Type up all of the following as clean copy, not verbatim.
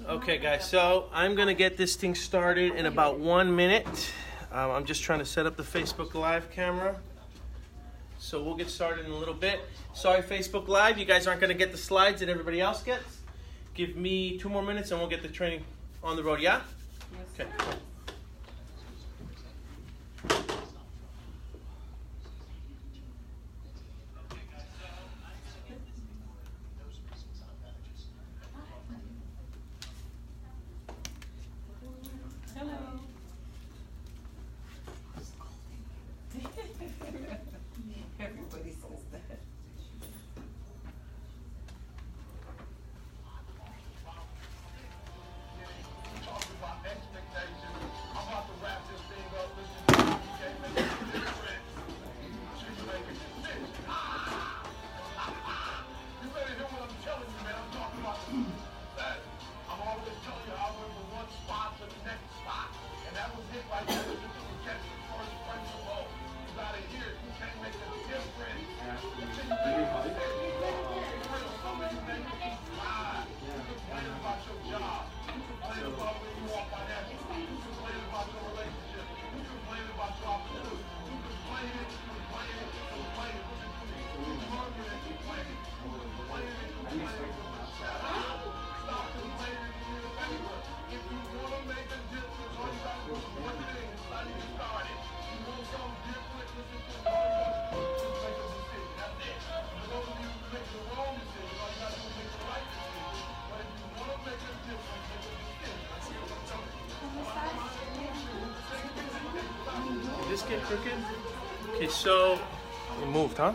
Okay guys, so I'm gonna get this thing started in about 1 minute. I'm just trying to set up the Facebook Live camera. So we'll get started in a little bit. Sorry Facebook Live, you guys aren't gonna get the slides that everybody else gets. Give me 2 more minutes and we'll get the training on the road, yeah? Yes. Okay, cool. Everybody says that. Did this get crooked? Okay, so it moved, huh?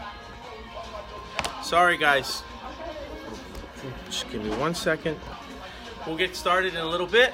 Sorry guys. Just give me 1 second. We'll get started in a little bit.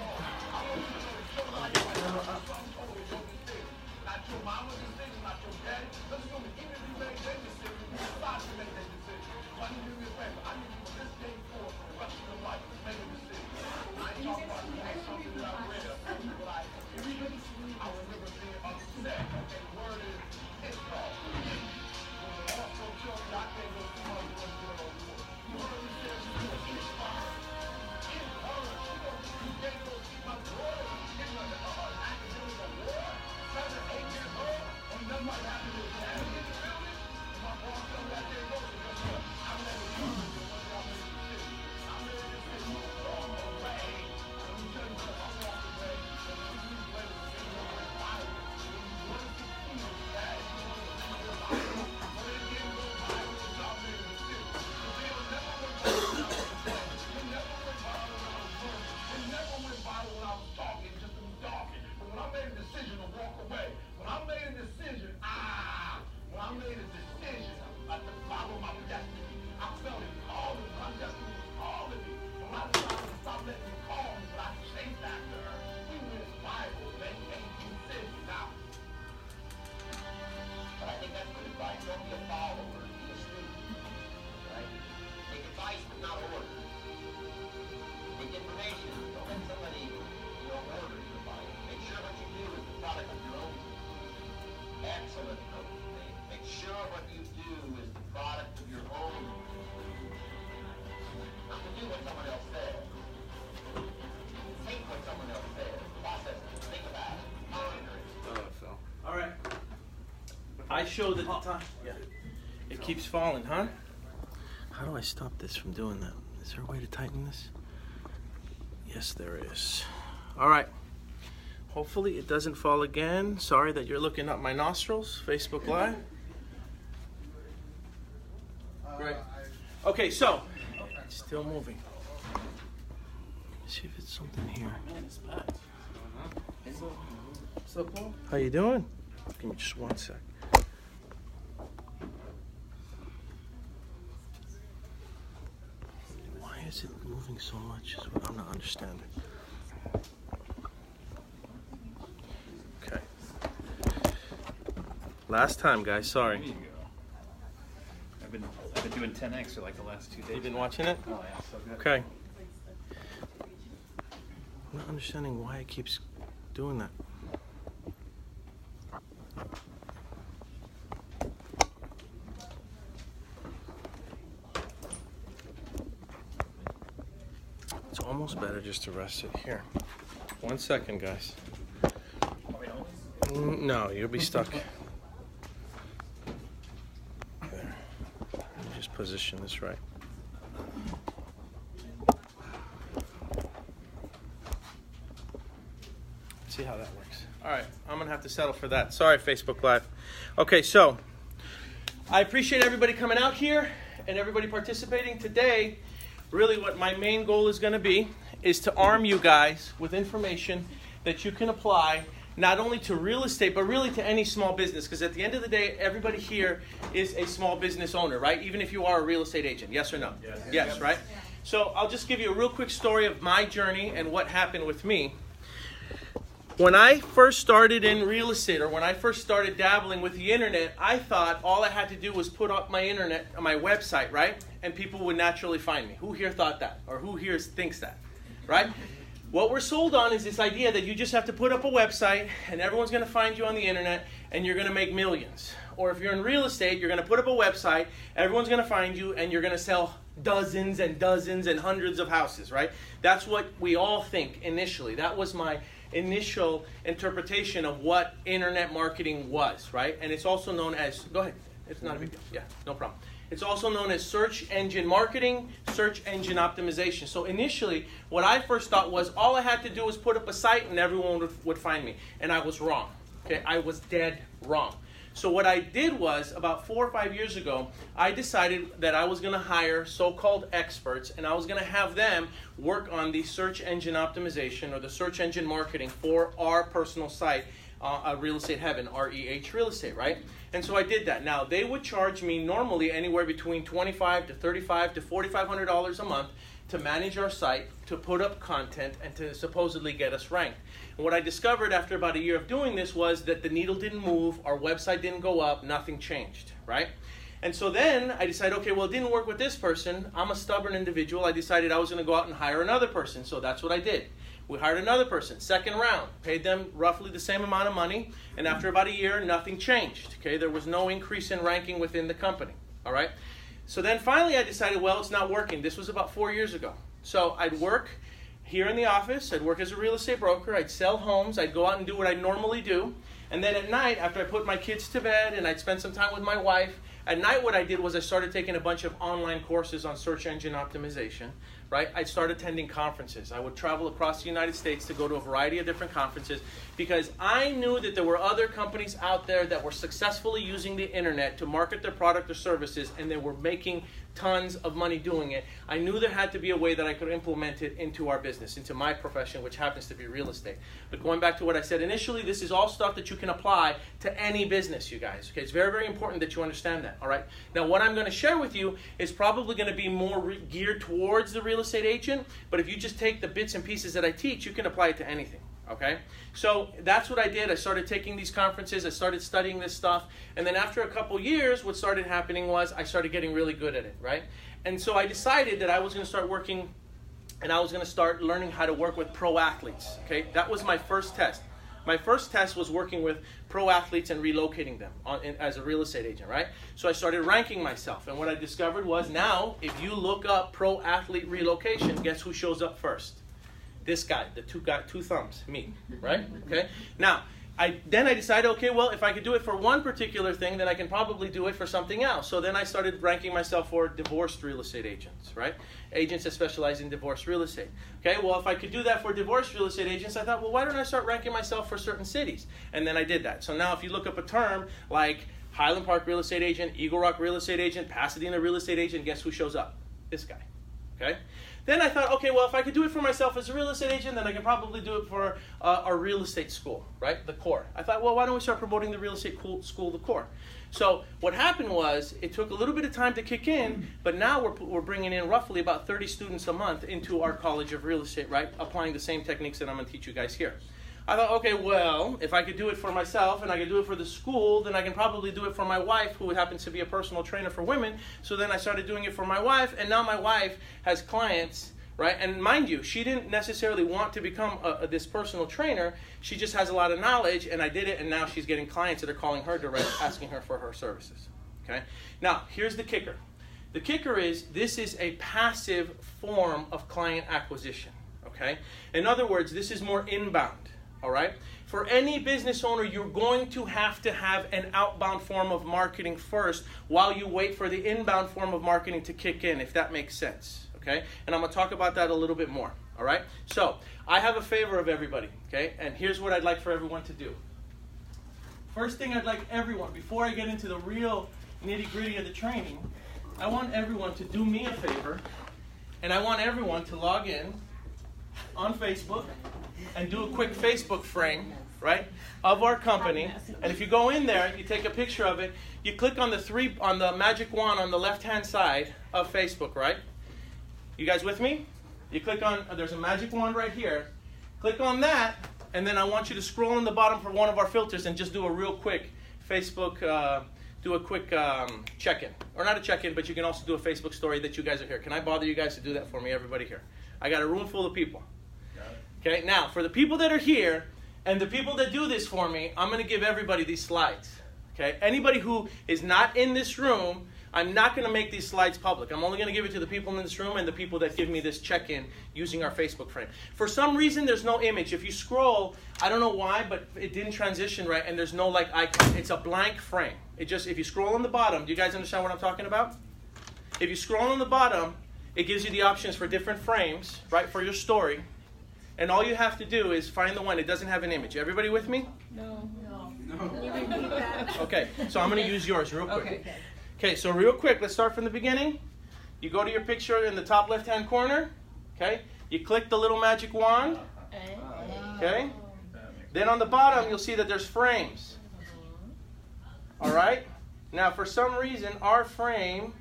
I showed at the time. Yeah. It keeps falling, huh? How do I stop this from doing that? Is there a way to tighten this? Yes, there is. All right. Hopefully it doesn't fall again. Sorry that you're looking up my nostrils. Facebook Live. Great. Okay, so it's still moving. Let's see if it's something here. Man, it's packed. What's up, Paul? How you doing? Give me just 1 sec. Why is it moving so much? Is what I'm not understanding. Okay. Last time, guys. Sorry. There you go. I've been doing 10x for like the last 2 days. You've been watching it? Oh yeah, so good. Okay. I'm not understanding why it keeps doing that. almost better just to rest it here. 1 second, guys. No, you'll be stuck. There. Let me just position this right. See how that works. All right, I'm going to have to settle for that. Sorry, Facebook Live. Okay, so I appreciate everybody coming out here and everybody participating today. Really what my main goal is going to be is to arm you guys with information that you can apply not only to real estate, but really to any small business. Because at the end of the day, everybody here is a small business owner, right? Even if you are a real estate agent. Yes or no? Yes, right? Yeah. So I'll just give you a real quick story of my journey and what happened with me. When I first started in real estate, or when I first started dabbling with the internet, I thought all I had to do was put up my website, right? And people would naturally find me. Who here thought that? Or who here thinks that, right? What we're sold on is this idea that you just have to put up a website and everyone's going to find you on the internet and you're going to make millions. Or if you're in real estate, you're going to put up a website, everyone's going to find you, and you're going to sell dozens and dozens and hundreds of houses, right? That's what we all think initially. That was my initial interpretation of what internet marketing was, right? And it's also known as, go ahead, it's not a big deal. Yeah, no problem. It's also known as search engine marketing, search engine optimization. So initially, what I first thought was all I had to do was put up a site and everyone would find me. And I was wrong. Okay, I was dead wrong. So what I did was, about 4 or 5 years ago, I decided that I was going to hire so-called experts, and I was going to have them work on the search engine optimization or the search engine marketing for our personal site, Real Estate Heaven, REH Real Estate, right? And so I did that. Now, they would charge me normally anywhere between $25 to $35 to $4,500 a month to manage our site, to put up content, and to supposedly get us ranked. And what I discovered after about a year of doing this was that the needle didn't move, our website didn't go up, nothing changed, right? And so then I decided, okay, well, it didn't work with this person. I'm a stubborn individual. I decided I was going to go out and hire another person, so that's what I did. We hired another person, second round, paid them roughly the same amount of money, and after about a year, nothing changed, okay? There was no increase in ranking within the company, all right? So then finally I decided, well, it's not working. This was about 4 years ago. So I'd work here in the office, I'd work as a real estate broker, I'd sell homes, I'd go out and do what I normally do, and then at night, after I put my kids to bed and I'd spend some time with my wife, at night what I did was I started taking a bunch of online courses on search engine optimization, right? I'd start attending conferences. I would travel across the United States to go to a variety of different conferences because I knew that there were other companies out there that were successfully using the internet to market their product or services, and they were making tons of money doing it. I knew there had to be a way that I could implement it into our business, into my profession, which happens to be real estate. But going back to what I said initially, this is all stuff that you can apply to any business, you guys. Okay, it's very, very important that you understand that, all right? Now, what I'm going to share with you is probably going to be more geared towards the real estate agent, but if you just take the bits and pieces that I teach, you can apply it to anything. Okay, so that's what I did. I started taking these conferences, I started studying this stuff, and then after a couple years, what started happening was I started getting really good at it, right? And so I decided that I was going to start working, and I was going to start learning how to work with pro athletes, okay? That was my first test. My first test was working with pro athletes and relocating them as a real estate agent, right? So I started ranking myself, and what I discovered was now, if you look up pro athlete relocation, guess who shows up first? This guy, the two thumbs, me, right? Okay. Now, I decided, okay, well, if I could do it for one particular thing, then I can probably do it for something else. So then I started ranking myself for divorced real estate agents, right? Agents that specialize in divorced real estate. Okay, well, if I could do that for divorced real estate agents, I thought, well, why don't I start ranking myself for certain cities? And then I did that. So now if you look up a term like Highland Park real estate agent, Eagle Rock real estate agent, Pasadena real estate agent, guess who shows up? This guy, okay? Then I thought, okay, well, if I could do it for myself as a real estate agent, then I can probably do it for our real estate school, right? The core. I thought, well, why don't we start promoting the real estate school, the core? So what happened was it took a little bit of time to kick in, but now we're bringing in roughly about 30 students a month into our College of Real Estate, right? Applying the same techniques that I'm going to teach you guys here. I thought, okay, well, if I could do it for myself and I could do it for the school, then I can probably do it for my wife, who happens to be a personal trainer for women. So then I started doing it for my wife, and now my wife has clients, right? And mind you, she didn't necessarily want to become this personal trainer. She just has a lot of knowledge, and I did it, and now she's getting clients that are calling her direct, asking her for her services, okay? Now, here's the kicker. The kicker is this is a passive form of client acquisition. okay? In other words, this is more inbound, all right? For any business owner, you're going to have an outbound form of marketing first while you wait for the inbound form of marketing to kick in, if that makes sense, okay? And I'm going to talk about that a little bit more, all right? So I have a favor of everybody, okay? And here's what I'd like for everyone to do. First thing I'd like everyone, before I get into the real nitty-gritty of the training, I want everyone to do me a favor, and I want everyone to log in on Facebook and do a quick Facebook frame, right, of our company. And if you go in there, you take a picture of it, you click on the magic wand on the left-hand side of Facebook, right? You guys with me? You click on, there's a magic wand right here. Click on that, and then I want you to scroll on the bottom for one of our filters and just do a real quick Facebook, do a quick check-in. Or not a check-in, but you can also do a Facebook story that you guys are here. Can I bother you guys to do that for me, everybody here? I got a room full of people. Okay, now for the people that are here and the people that do this for me, I'm going to give everybody these slides. Okay, anybody who is not in this room, I'm not going to make these slides public. I'm only going to give it to the people in this room and the people that give me this check-in using our Facebook frame. For some reason, there's no image. If you scroll, I don't know why, but it didn't transition right, and there's no like icon. It's a blank frame. It just, if you scroll on the bottom, do you guys understand what I'm talking about? If you scroll on the bottom, it gives you the options for different frames, right, for your story. And all you have to do is find the one. It doesn't have an image. Everybody with me? No. Can you repeat that? Okay, so I'm going to use yours real quick. Okay. Okay, so real quick, let's start from the beginning. You go to your picture in the top left-hand corner. Okay, you click the little magic wand. Okay, then on the bottom, you'll see that there's frames. All right, now for some reason, our frame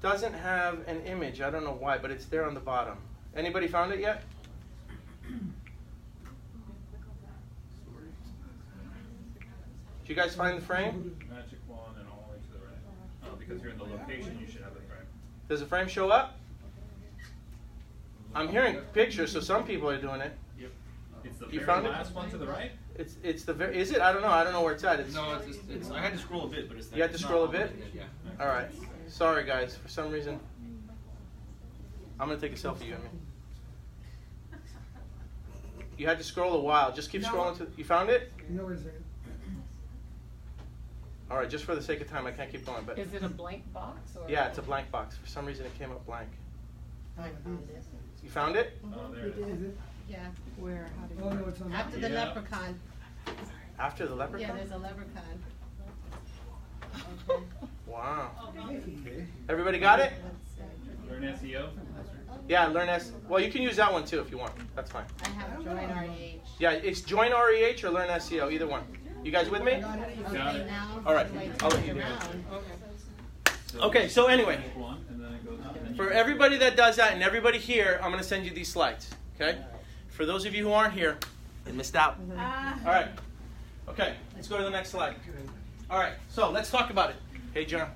doesn't have an image. I don't know why, but it's there on the bottom. Anybody found it yet? Did you guys find the frame? Magic wand and all the way to the right. Oh, because you're in the location, you should have the frame. Does the frame show up? I'm hearing pictures, so some people are doing it. Yep. It's the You very found it? last one to the right. It's the very, is it? I don't know where it's at. It's, No, it's I had to scroll a bit, but it's You had to scroll a bit? Yeah. all right. Sorry guys, for some reason. I'm gonna take a selfie, you and me. You had to scroll a while. Just keep scrolling to. You found it? No, it's right. All right. Just for the sake of time, I can't keep going. But Is it a blank box? Or? yeah, it's a blank box. For some reason, it came up blank. I found it. You found it? Oh, there it is. Is it? Yeah. Where? How did Oh, no, it's on. After the Yeah. leprechaun. After the leprechaun? Yeah, there's a leprechaun. Okay. Wow. Okay. Everybody got it? Learn SEO. Yeah, learn S. Well, you can use that one too if you want. That's fine. I have join REH. Yeah, it's join REH or learn SEO, either one. You guys with me? Got Okay, it. now. All right, do I I'll let turn you do it. around? Okay, so anyway. Magic wand, and then it goes up, and then For you- everybody that does that and everybody here, I'm going to send you these slides. Okay? For those of you who aren't here, they missed out. All right. Okay, let's go to the next slide. All right, so let's talk about it. Hey, John.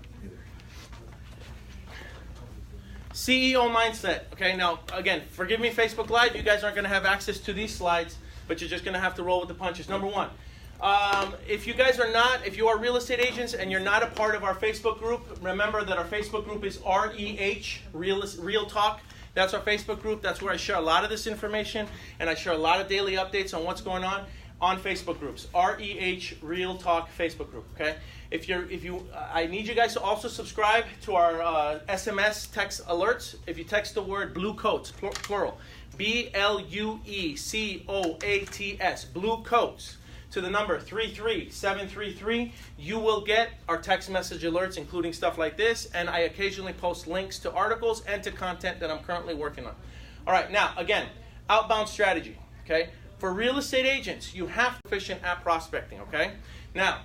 CEO mindset. Okay, now, again, forgive me, Facebook Live. You guys aren't going to have access to these slides, but you're just going to have to roll with the punches. Number one, if you are real estate agents and you're not a part of our Facebook group, remember that our Facebook group is REH, Real Talk. That's our Facebook group. That's where I share a lot of this information, and I share a lot of daily updates on what's going on Facebook groups. REH Real Talk Facebook group. Okay. I need you guys to also subscribe to our SMS text alerts. If you text the word blue coats, plural, BLUECOATS, blue coats, to the number 33733, you will get our text message alerts, including stuff like this, and I occasionally post links to articles and to content that I'm currently working on. All right, now, again, outbound strategy, okay? For real estate agents, you have to be efficient at prospecting, okay? Now,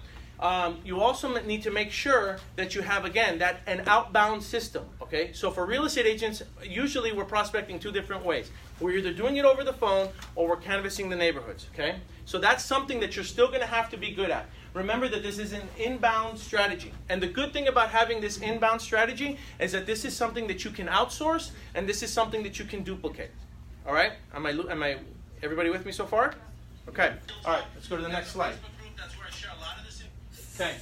you also need to make sure that you have, again, an outbound system, okay? So for real estate agents, usually we're prospecting two different ways. We're either doing it over the phone or we're canvassing the neighborhoods, okay? So that's something that you're still going to have to be good at. Remember that this is an inbound strategy. And the good thing about having this inbound strategy is that this is something that you can outsource and this is something that you can duplicate. All right? Am I everybody with me so far? Okay. All right, let's go to the next slide. Okay.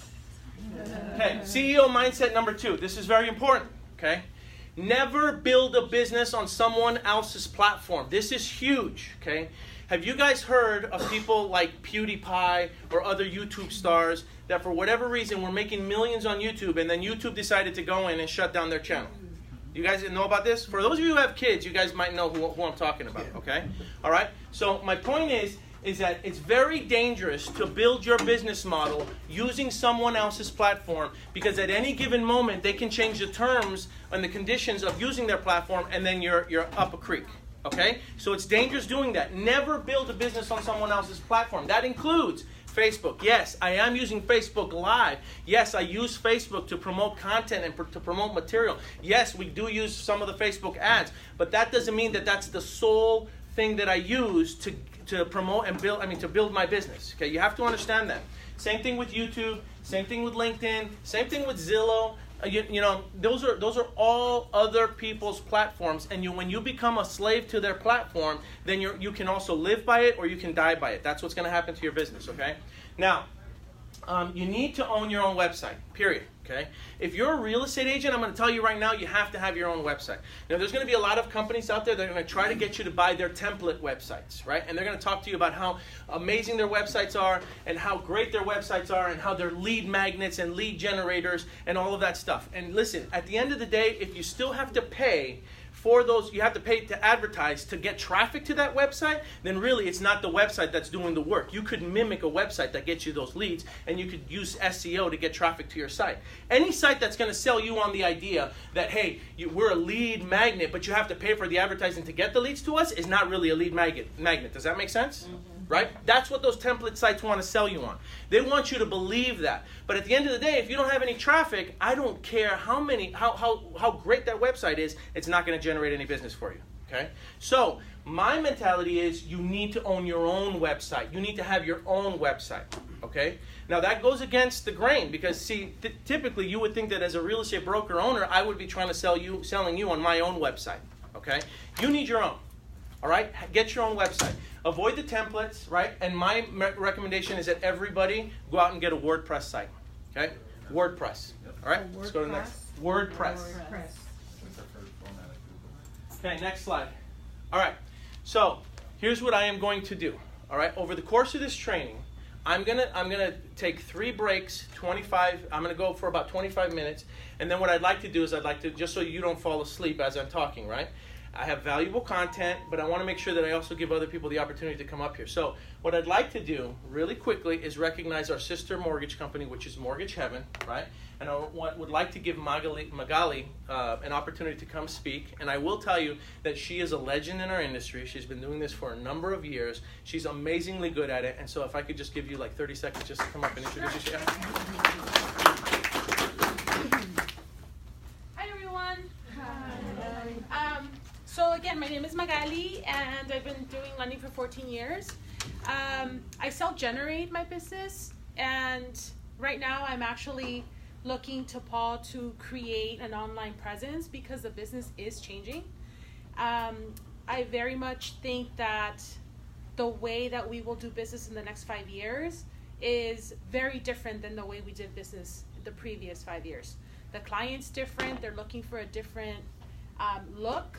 Okay, CEO mindset number 2. This is very important, okay? Never build a business on someone else's platform. This is huge, okay? Have you guys heard of people like PewDiePie or other YouTube stars that for whatever reason were making millions on YouTube and then YouTube decided to go in and shut down their channel? You guys know about this? For those of you who have kids, you guys might know who I'm talking about, okay? All right? So my point is that it's very dangerous to build your business model using someone else's platform, because at any given moment they can change the terms and the conditions of using their platform, and then you're up a creek. Okay? So it's dangerous doing that. Never build a business on someone else's platform. That includes Facebook. Yes, I am using Facebook Live. Yes, I use Facebook to promote content and to promote material. Yes, we do use some of the Facebook ads, but that doesn't mean that that's the sole thing that I use to promote and build, to build my business. Okay, you have to understand that. Same thing with YouTube, same thing with LinkedIn, same thing with Zillow. You know, those are all other people's platforms, and when you become a slave to their platform, then you can also live by it or you can die by it. That's what's going to happen to your business, okay? Now, you need to own your own website, period, okay? If you're a real estate agent, I'm going to tell you right now, you have to have your own website. Now, there's going to be a lot of companies out there that are going to try to get you to buy their template websites, right? And they're going to talk to you about how amazing their websites are and how great their websites are and how they're lead magnets and lead generators and all of that stuff. And listen, at the end of the day, if you still have to pay for those, you have to pay to advertise to get traffic to that website, then really it's not the website that's doing the work. You could mimic a website that gets you those leads, and you could use SEO to get traffic to your site. Any site that's going to sell you on the idea that, hey, we're a lead magnet, but you have to pay for the advertising to get the leads to us, is not really a lead magnet. Does that make sense? Mm-hmm. Right? That's what those template sites want to sell you on. They want you to believe that. But at the end of the day, if you don't have any traffic, I don't care how great that website is, it's not going to generate any business for you. Okay? So my mentality is you need to own your own website. You need to have your own website. Okay? Now that goes against the grain, because see, typically you would think that as a real estate broker owner, I would be trying to selling you on my own website. Okay? You need your own. All right? Get your own website. Avoid the templates, right? And my recommendation is that everybody go out and get a WordPress site. Okay? WordPress. All right? Let's go to the next. WordPress. Okay, next slide. All right. So here's what I am going to do. All right? Over the course of this training, I'm gonna take 3 breaks, 25. I'm gonna go for about 25 minutes, and then what I'd like to do is just so you don't fall asleep as I'm talking, right? I have valuable content, but I want to make sure that I also give other people the opportunity to come up here. So what I'd like to do really quickly is recognize our sister mortgage company, which is Mortgage Heaven, right? And I would like to give Magali an opportunity to come speak. And I will tell you that she is a legend in our industry. She's been doing this for a number of years. She's amazingly good at it. And so if I could just give you like 30 seconds just to come up and introduce yourself. Hi, everyone. So again, my name is Magali, and I've been doing lending for 14 years. I self-generate my business, and right now I'm actually looking to Paul to create an online presence because the business is changing. I very much think that the way that we will do business in the next 5 years is very different than the way we did business the previous 5 years. The client's different. They're looking for a different look.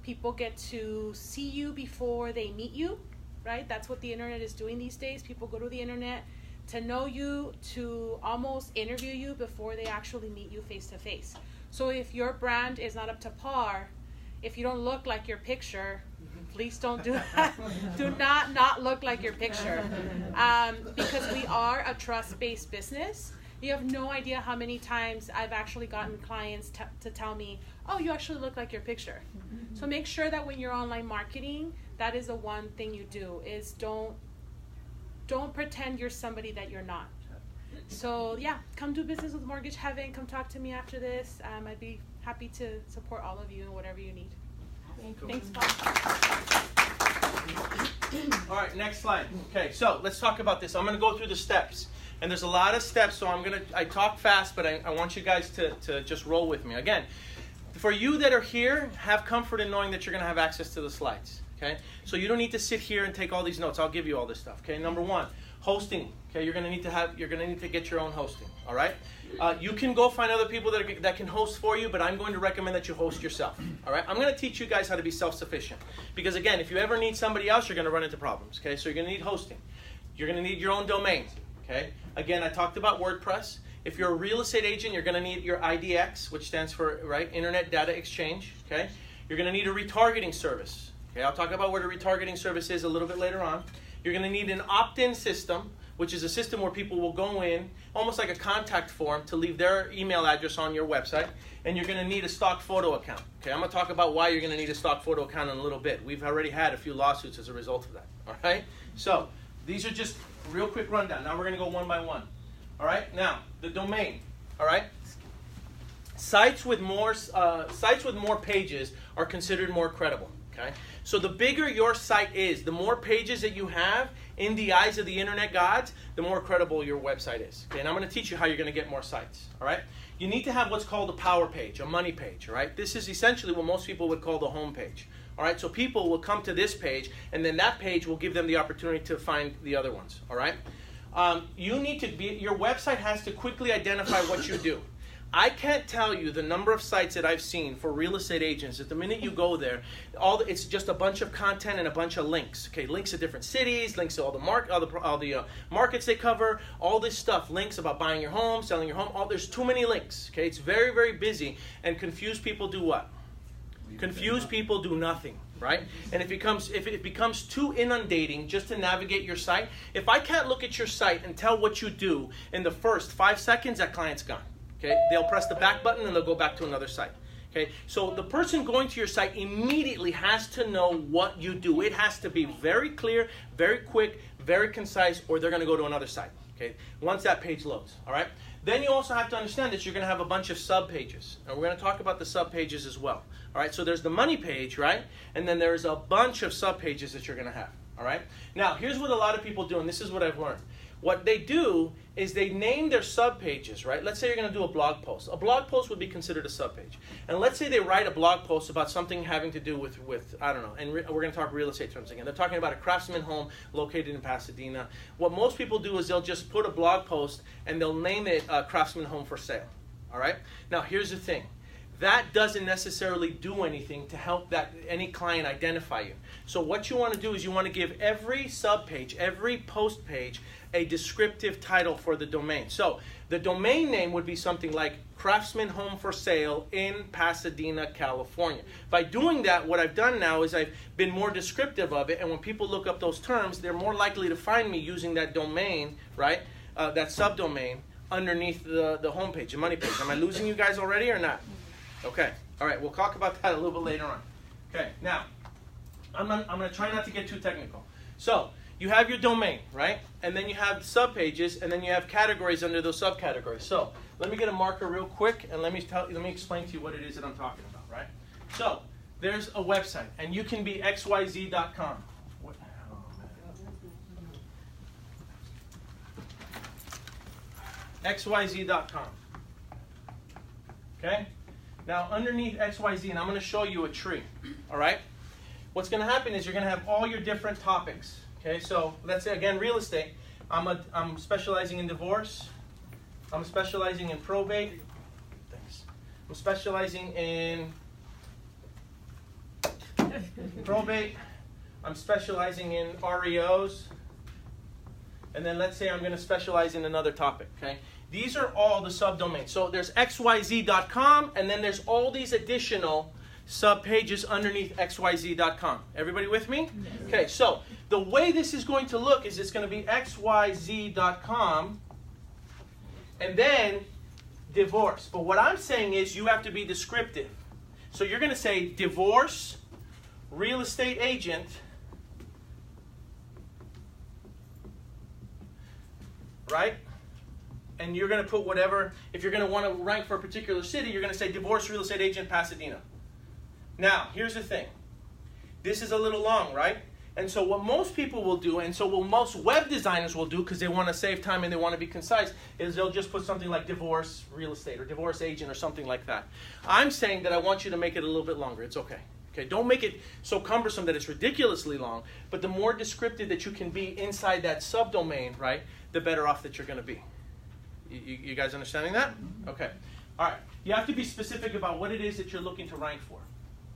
People get to see you before they meet you, right? That's what the internet is doing these days. People go to the internet to know you, to almost interview you before they actually meet you face to face. So if your brand is not up to par, if you don't look like your picture, please don't do that. Do not look like your picture. Because we are a trust-based business. You have no idea how many times I've actually gotten clients to tell me, oh, you actually look like your picture. So make sure that when you're online marketing, that is the one thing you do, is don't pretend you're somebody that you're not. So yeah, come do business with Mortgage Heaven. Come talk to me after this. I'd be happy to support all of you in whatever you need. Thanks, Paul. All right, next slide. Okay, so let's talk about this. I'm going to go through the steps. And there's a lot of steps, so I talk fast, but I want you guys to just roll with me. Again, for you that are here, have comfort in knowing that you're going to have access to the slides. Okay? So you don't need to sit here and take all these notes. I'll give you all this stuff. Okay? Number 1, Hosting. Okay, you're gonna need to get your own hosting. All right. You can go find other people that can host for you, but I'm going to recommend that you host yourself. All right. I'm going to teach you guys how to be self-sufficient, because again, if you ever need somebody else, you're going to run into problems. Okay, so you're going to need hosting. You're going to need your own domain. Okay. Again, I talked about WordPress. If you're a real estate agent, you're going to need your IDX, which stands for Internet Data Exchange. Okay. You're going to need a retargeting service. Okay. I'll talk about what a retargeting service is a little bit later on. You're going to need an opt-in system, which is a system where people will go in, almost like a contact form, to leave their email address on your website. And you're going to need a stock photo account. Okay, I'm going to talk about why you're going to need a stock photo account in a little bit. We've already had a few lawsuits as a result of that. All right? So these are just real quick rundown. Now we're going to go one by one. All right? Now, the domain. All right? Sites with more pages are considered more credible. Okay? So the bigger your site is, the more pages that you have in the eyes of the internet gods, the more credible your website is. Okay? And I'm going to teach you how you're going to get more sites. All right? You need to have what's called a power page, a money page. All right? This is essentially what most people would call the home page. All right? So people will come to this page, and then that page will give them the opportunity to find the other ones. All right? Your website has to quickly identify what you do. I can't tell you the number of sites that I've seen for real estate agents that the minute you go there, it's just a bunch of content and a bunch of links. Okay, links to different cities, links to all the markets they cover, all this stuff, links about buying your home, selling your home. There's too many links. Okay, it's very, very busy, and confused people do what? Confused people do nothing. Right? And if it becomes too inundating just to navigate your site, if I can't look at your site and tell what you do in the first 5 seconds, that client's gone. Okay, they'll press the back button and they'll go back to another site. Okay, so the person going to your site immediately has to know what you do. It has to be very clear, very quick, very concise, or they're going to go to another site. Okay, once that page loads. All right. Then you also have to understand that you're going to have a bunch of sub-pages. And we're going to talk about the sub-pages as well. All right, so there's the money page, right? And then there's a bunch of sub-pages that you're going to have. All right. Now, here's what a lot of people do, and this is what I've learned. What they do is they name their sub-pages, right? Let's say you're going to do a blog post. A blog post would be considered a sub-page. And let's say they write a blog post about something having to do with I don't know, and we're going to talk real estate terms again. They're talking about a craftsman home located in Pasadena. What most people do is they'll just put a blog post and they'll name it Craftsman Home for Sale. All right? Now, here's the thing. That doesn't necessarily do anything to help any client identify you. So what you want to do is you want to give every sub-page, every post page, a descriptive title for the domain. So the domain name would be something like Craftsman Home for Sale in Pasadena, California. By doing that, what I've done now is I've been more descriptive of it, and when people look up those terms, they're more likely to find me using that domain, right? That subdomain underneath the homepage, the money page. Am I losing you guys already or not? Okay. All right. We'll talk about that a little bit later on. Okay. Now, I'm going to try not to get too technical. So you have your domain, right? And then you have subpages, and then you have categories under those subcategories. So let me get a marker real quick, and let me explain to you what it is that I'm talking about, right? So there's a website, and you can be xyz.com. xyz.com. Okay? Now, underneath XYZ, and I'm going to show you a tree, all right? What's going to happen is you're going to have all your different topics, okay? So let's say, again, real estate. I'm specializing in divorce. I'm specializing in probate. Thanks. I'm specializing in probate. I'm specializing in REOs. And then let's say I'm going to specialize in another topic, okay? These are all the subdomains. So there's xyz.com, and then there's all these additional subpages underneath xyz.com. Everybody with me? Yes. Okay, so the way this is going to look is it's going to be xyz.com, and then divorce. But what I'm saying is you have to be descriptive. So you're going to say divorce, real estate agent, right? And you're going to put whatever, if you're going to want to rank for a particular city, you're going to say divorce real estate agent Pasadena. Now, here's the thing. This is a little long, right? And so what most people will do, and so what most web designers will do, because they want to save time and they want to be concise, is they'll just put something like divorce real estate or divorce agent or something like that. I'm saying that I want you to make it a little bit longer. It's okay. Okay, don't make it so cumbersome that it's ridiculously long, but the more descriptive that you can be inside that subdomain, right, the better off that you're going to be. You guys understanding that? Okay. All right. You have to be specific about what it is that you're looking to rank for.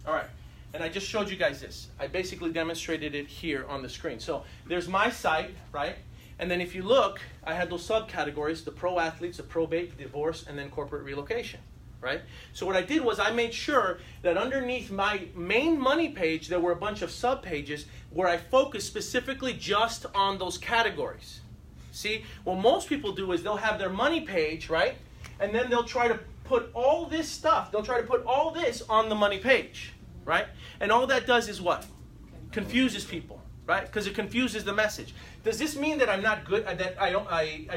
All right. And I just showed you guys this. I basically demonstrated it here on the screen. So there's my site, right? And then if you look, I had those subcategories, the pro athletes, the probate, divorce, and then corporate relocation, right? So what I did was I made sure that underneath my main money page, there were a bunch of sub-pages where I focused specifically just on those categories. See, what most people do is they'll have their money page, right? And then they'll try to put all this stuff, they'll try to put all this on the money page, right? And all that does is what? Confuses people, right? Because it confuses the message. Does this mean that I'm not good, that I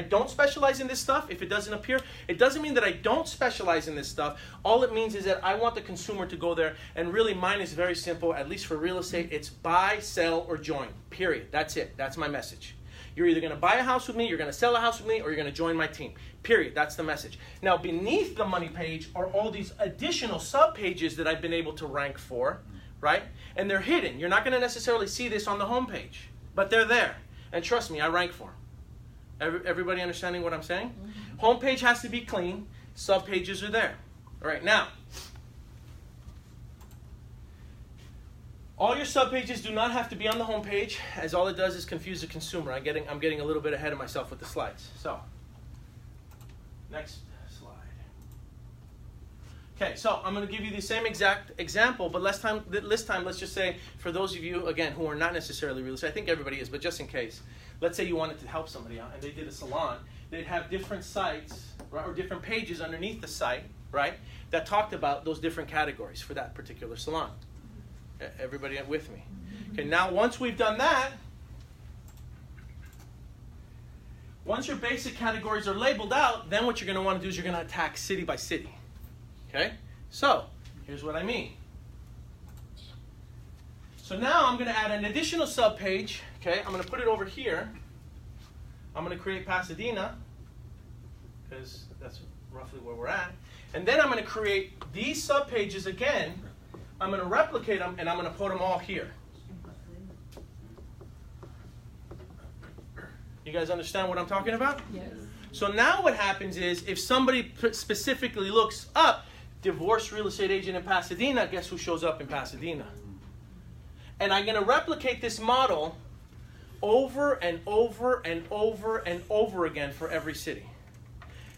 don't specialize in this stuff if it doesn't appear? It doesn't mean that I don't specialize in this stuff. All it means is that I want the consumer to go there, and really mine is very simple, at least for real estate. It's buy, sell, or join, period. That's it. That's my message. You're either going to buy a house with me, you're going to sell a house with me, or you're going to join my team. Period. That's the message. Now, beneath the money page are all these additional sub-pages that I've been able to rank for, right? And they're hidden. You're not going to necessarily see this on the home page, but they're there. And trust me, I rank for them. Everybody understanding what I'm saying? Mm-hmm. Home page has to be clean. Sub-pages are there. All right, now, all your sub-pages do not have to be on the home page, as all it does is confuse the consumer. I'm getting a little bit ahead of myself with the slides. So, next slide. Okay, so I'm going to give you the same exact example, but this time, let's just say, for those of you, again, who are not necessarily real estate, I think everybody is, but just in case, let's say you wanted to help somebody out, and they did a salon, they'd have different sites, right, or different pages underneath the site, right, that talked about those different categories for that particular salon. Everybody with me? Okay, now once we've done that, once your basic categories are labeled out, then what you're going to want to do is you're going to attack city by city. Okay? So, here's what I mean. So now I'm going to add an additional sub-page. Okay? I'm going to put it over here. I'm going to create Pasadena, because that's roughly where we're at. And then I'm going to create these sub-pages again. I'm going to replicate them, and I'm going to put them all here. You guys understand what I'm talking about? Yes. So now what happens is, if somebody specifically looks up divorce real estate agent in Pasadena, guess who shows up in Pasadena? And I'm going to replicate this model over and over and over and over again for every city.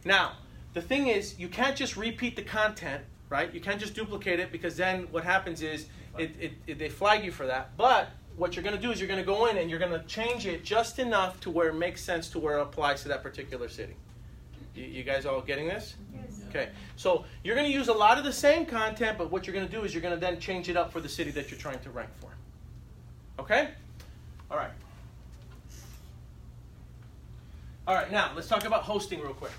Now, the thing is, you can't just repeat the content, right? You can't just duplicate it, because then what happens is they flag you for that. But what you're going to do is you're going to go in and you're going to change it just enough to where it makes sense to where it applies to that particular city. You guys all getting this? Yes. Okay. So you're going to use a lot of the same content, but what you're going to do is you're going to then change it up for the city that you're trying to rank for. Okay? All right. All right, now let's talk about hosting real quick.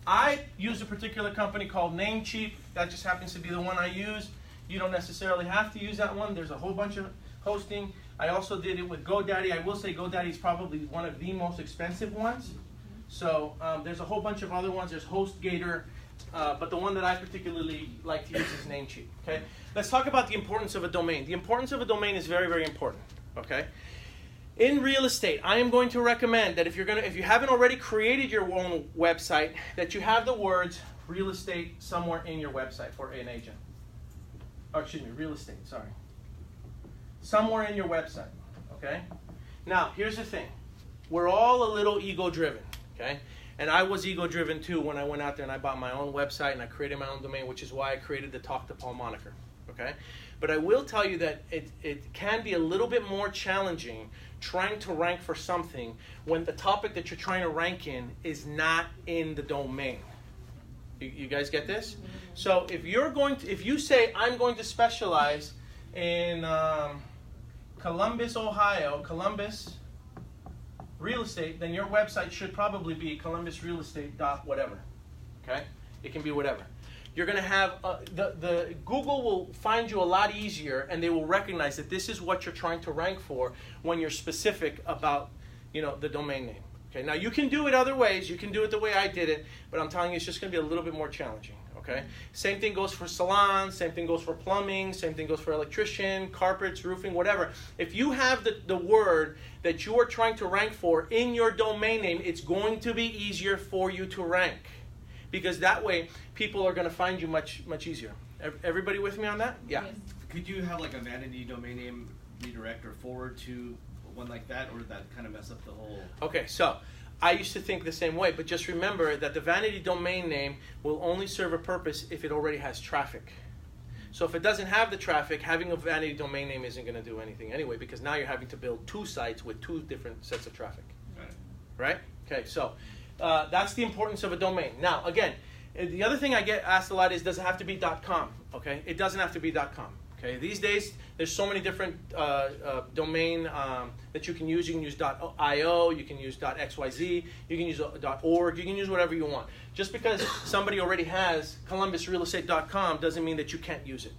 I use a particular company called Namecheap. That just happens to be the one I use. You don't necessarily have to use that one. There's a whole bunch of hosting. I also did it with GoDaddy. I will say GoDaddy is probably one of the most expensive ones. So there's a whole bunch of other ones. There's HostGator, but the one that I particularly like to use is Namecheap. Okay, let's talk about the importance of a domain. The importance of a domain is very, very important. Okay, in real estate, I am going to recommend that if you haven't already created your own website, that you have the words real estate somewhere in your website for an agent. Or excuse me, real estate. Sorry. Somewhere in your website. Okay. Now, here's the thing. We're all a little ego-driven. Okay? And I was ego-driven too when I went out there and I bought my own website and I created my own domain, which is why I created the Talk to Paul moniker. Okay? But I will tell you that it can be a little bit more challenging trying to rank for something when the topic that you're trying to rank in is not in the domain. You guys get this? So if you say I'm going to specialize in Columbus, Ohio, Columbus real estate, then your website should probably be columbusrealestate.whatever. Okay? It can be whatever. You're going to have, the Google will find you a lot easier, and they will recognize that this is what you're trying to rank for when you're specific about, the domain name. Okay? Now, you can do it other ways. You can do it the way I did it, but I'm telling you, it's just going to be a little bit more challenging. okay? Same thing goes for salons, same thing goes for plumbing, same thing goes for electrician, carpets, roofing, whatever. If you have the word that you are trying to rank for in your domain name, it's going to be easier for you to rank, because that way people are going to find you much easier. Everybody with me on that? Yeah. Yes. Could you have like a vanity domain name redirect or forward to one like that, or would that kind of mess up the whole? Okay, so I used to think the same way, but just remember that the vanity domain name will only serve a purpose if it already has traffic. So if it doesn't have the traffic, having a vanity domain name isn't going to do anything anyway, because now you're having to build 2 sites with 2 different sets of traffic. Right? Okay, so that's the importance of a domain. Now, again, the other thing I get asked a lot is, does it have to be .com? Okay, it doesn't have to be .com. Okay, these days there's so many different domain that you can use. You can use .io, you can use .xyz, you can use .org, you can use whatever you want. Just because somebody already has columbusrealestate.com doesn't mean that you can't use it.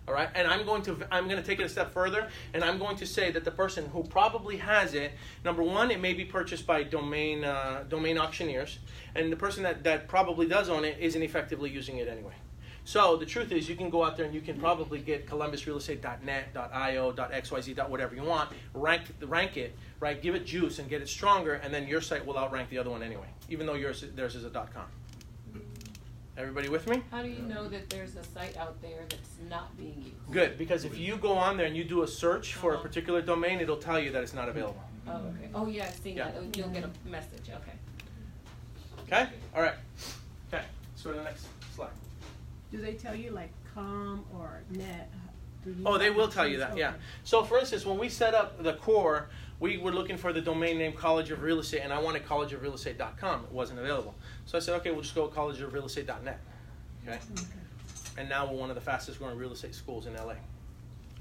All right, and I'm going to take it a step further, and I'm going to say that the person who probably has it, number one, it may be purchased by domain auctioneers, and the person that probably does own it isn't effectively using it anyway. So the truth is, you can go out there and you can probably get columbusrealestate.net, .io, .xyz, .whatever you want, rank it, right? Give it juice and get it stronger, and then your site will outrank the other one anyway, even though theirs is a .com. Everybody with me? How do you know that there's a site out there that's not being used? Good, because if you go on there and you do a search for a particular domain, it'll tell you that it's not available. Oh, okay. Oh, yeah, I've seen Yeah. that. You'll get a message. Okay. Okay? All right. Okay, let's go to the next slide. Do they tell you like com or net? Oh, they will tell you that, yeah. So for instance, when we set up the core, we were looking for the domain name College of Real Estate, and I wanted collegeofrealestate.com. It wasn't available. So I said, okay, we'll just go collegeofrealestate.net. Okay? And now we're one of the fastest growing real estate schools in LA. All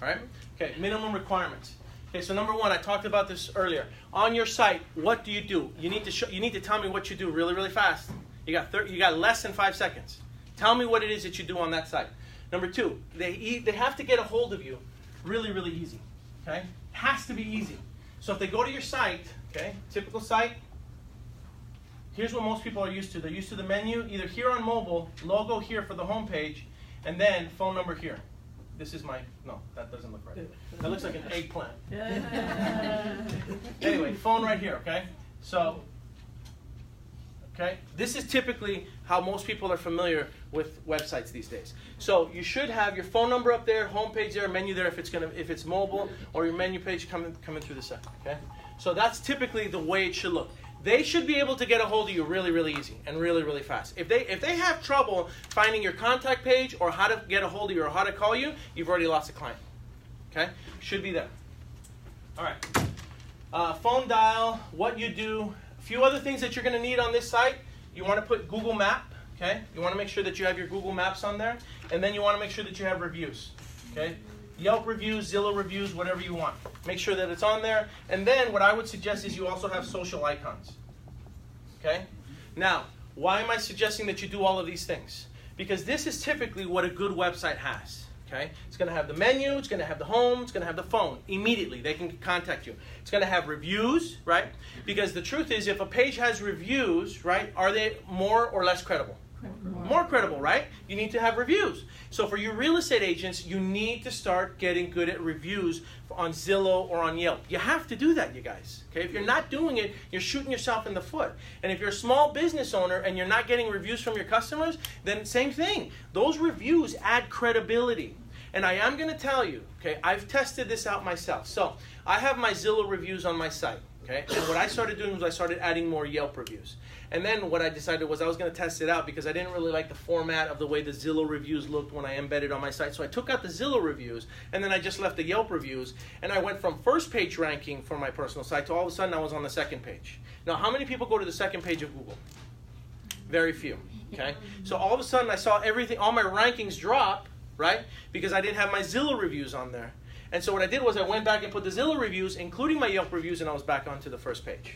right? Okay, minimum requirements. Okay, so number one, I talked about this earlier. On your site, what do? You need to tell me what you do really, really fast. You got less than 5 seconds. Tell me what it is that you do on that site. Number two, they have to get a hold of you really, really easy. Okay? It has to be easy. So if they go to your site, okay, typical site, here's what most people are used to. They're used to the menu, either here on mobile, logo here for the home page, and then phone number here. This is my, no, that doesn't look right. That looks like an eggplant. Anyway, phone right here, okay? So, okay, this is typically how most people are familiar with websites these days. So you should have your phone number up there, home page there, menu there if it's mobile, or your menu page coming through the site. Okay, so that's typically the way it should look. They should be able to get a hold of you really, really easy and really, really fast. If they have trouble finding your contact page or how to get a hold of you or how to call you, you've already lost a client. Okay, should be there. All right, phone dial, what you do. A few other things that you're going to need on this site. You want to put Google Map, okay? You want to make sure that you have your Google Maps on there. And then you want to make sure that you have reviews, okay? Yelp reviews, Zillow reviews, whatever you want. Make sure that it's on there. And then what I would suggest is you also have social icons, okay? Now, why am I suggesting that you do all of these things? Because this is typically what a good website has. Okay? It's going to have the menu, it's going to have the home, it's going to have the phone. Immediately, they can contact you. It's going to have reviews, right? Because the truth is, if a page has reviews, right, are they more or less credible? More credible, right? You need to have reviews. So for your real estate agents, you need to start getting good at reviews on Zillow or on Yelp. You have to do that, you guys. Okay? If you're not doing it, you're shooting yourself in the foot. And if you're a small business owner and you're not getting reviews from your customers, then same thing. Those reviews add credibility. And I am going to tell you, okay, I've tested this out myself. So I have my Zillow reviews on my site. Okay? And what I started doing was I started adding more Yelp reviews. And then what I decided was I was going to test it out because I didn't really like the format of the way the Zillow reviews looked when I embedded on my site. So I took out the Zillow reviews, and then I just left the Yelp reviews. And I went from first page ranking for my personal site to all of a sudden I was on the second page. Now, how many people go to the second page of Google? Very few. Okay? So all of a sudden I saw everything, all my rankings drop, right? Because I didn't have my Zillow reviews on there. And so what I did was I went back and put the Zillow reviews, including my Yelp reviews, and I was back onto the first page.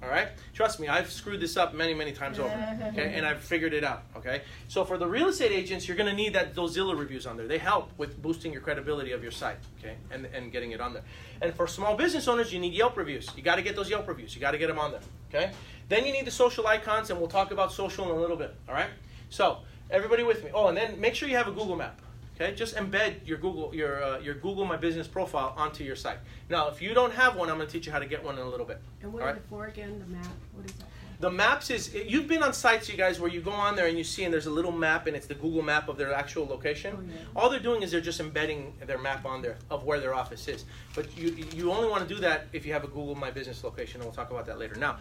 All right? Trust me, I've screwed this up many, many times over, okay? And I've figured it out, okay? So for the real estate agents, you're going to need those Zillow reviews on there. They help with boosting your credibility of your site, okay? And getting it on there. And for small business owners, you need Yelp reviews. You got to get those Yelp reviews. You got to get them on there, okay? Then you need the social icons, and we'll talk about social in a little bit, all right? So Everybody with me? Oh, and then make sure you have a Google map. Okay, just embed your Google My Business profile onto your site. Now, if you don't have one, I'm going to teach you how to get one in a little bit. And what All is right? it for again, the map? What is that for? The maps is, you've been on sites, you guys, where you go on there and you see and there's a little map and it's the Google map of their actual location. Oh, yeah. All they're doing is they're just embedding their map on there of where their office is. But you only want to do that if you have a Google My Business location, and we'll talk about that later. Now,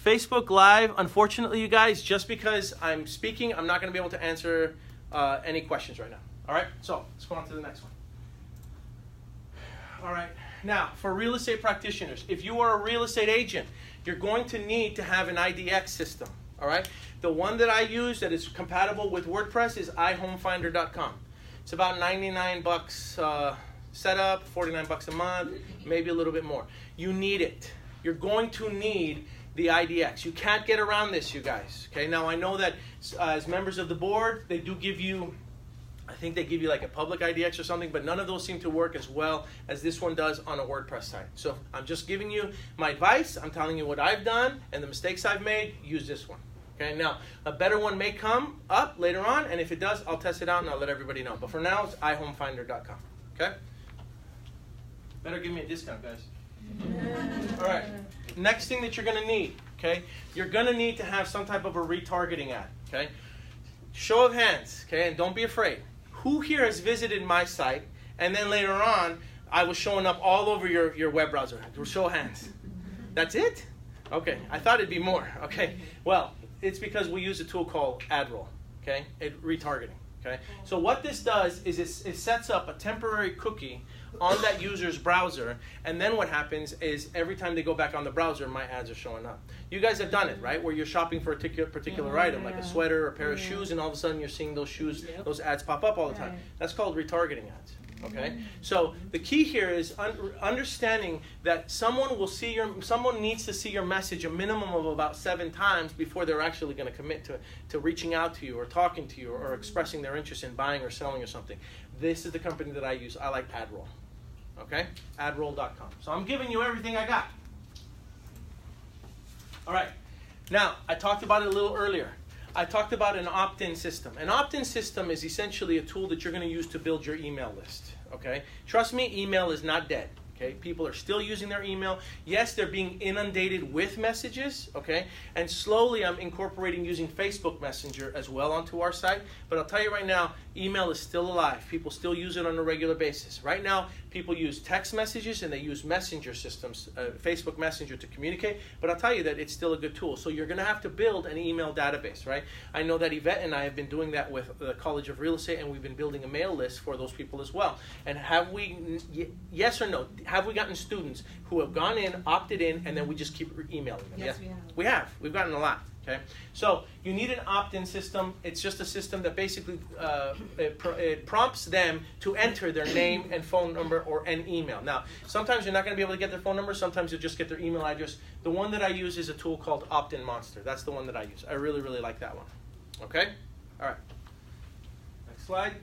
Facebook Live, unfortunately, you guys, just because I'm speaking, I'm not going to be able to answer any questions right now. All right, so let's go on to the next one. All right, now for real estate practitioners, if you are a real estate agent, you're going to need to have an IDX system. All right, the one that I use that is compatible with WordPress is iHomefinder.com. It's about $99 setup, $49 a month, maybe a little bit more. You need it. You're going to need the IDX. You can't get around this, you guys. Okay, now I know that as members of the board, they do give you, I think they give you like a public IDX or something, but none of those seem to work as well as this one does on a WordPress site. So I'm just giving you my advice. I'm telling you what I've done and the mistakes I've made. Use this one. Okay, now a better one may come up later on, and if it does, I'll test it out and I'll let everybody know. But for now, it's iHomefinder.com. Okay? Better give me a discount, guys. All right. Next thing that you're going to need, okay? You're going to need to have some type of a retargeting ad, okay? Show of hands, okay? And don't be afraid. Who here has visited my site, and then later on, I was showing up all over your web browser? Show of hands. That's it? Okay. I thought it'd be more. Okay. Well, it's because we use a tool called AdRoll, okay? Retargeting, okay? So what this does is it sets up a temporary cookie on that user's browser, and then what happens is every time they go back on the browser, my ads are showing up. You guys have done it, right? Where you're shopping for a particular item, like a sweater or a pair of shoes, and all of a sudden you're seeing those shoes, those ads pop up all the time. That's called retargeting ads. Okay, so the key here is understanding that someone needs to see your message a minimum of about 7 times before they're actually going to commit to reaching out to you or talking to you or expressing their interest in buying or selling or something. This is the company that I use. I like AdRoll. Okay, AdRoll.com. So I'm giving you everything I got. All right. Now, I talked about it a little earlier. I talked about an opt-in system. An opt-in system is essentially a tool that you're going to use to build your email list. Okay? Trust me, email is not dead. Okay? People are still using their email. Yes, they're being inundated with messages. Okay? And slowly I'm incorporating using Facebook Messenger as well onto our site. But I'll tell you right now, email is still alive. People still use it on a regular basis. Right now, people use text messages and they use messenger systems, Facebook Messenger to communicate. But I'll tell you that it's still a good tool. So you're going to have to build an email database, right? I know that Yvette and I have been doing that with the College of Real Estate, and we've been building a mail list for those people as well. And have we, yes or no, have we gotten students who have gone in, opted in, and then we just keep emailing them? Yes, we have. We have. We've gotten a lot. Okay, so you need an opt-in system. It's just a system that basically it prompts them to enter their name and phone number or an email. Now, sometimes you're not going to be able to get their phone number. Sometimes you'll just get their email address. The one that I use is a tool called Opt-in Monster. That's the one that I use. I really, really like that one. Okay? All right. Next slide.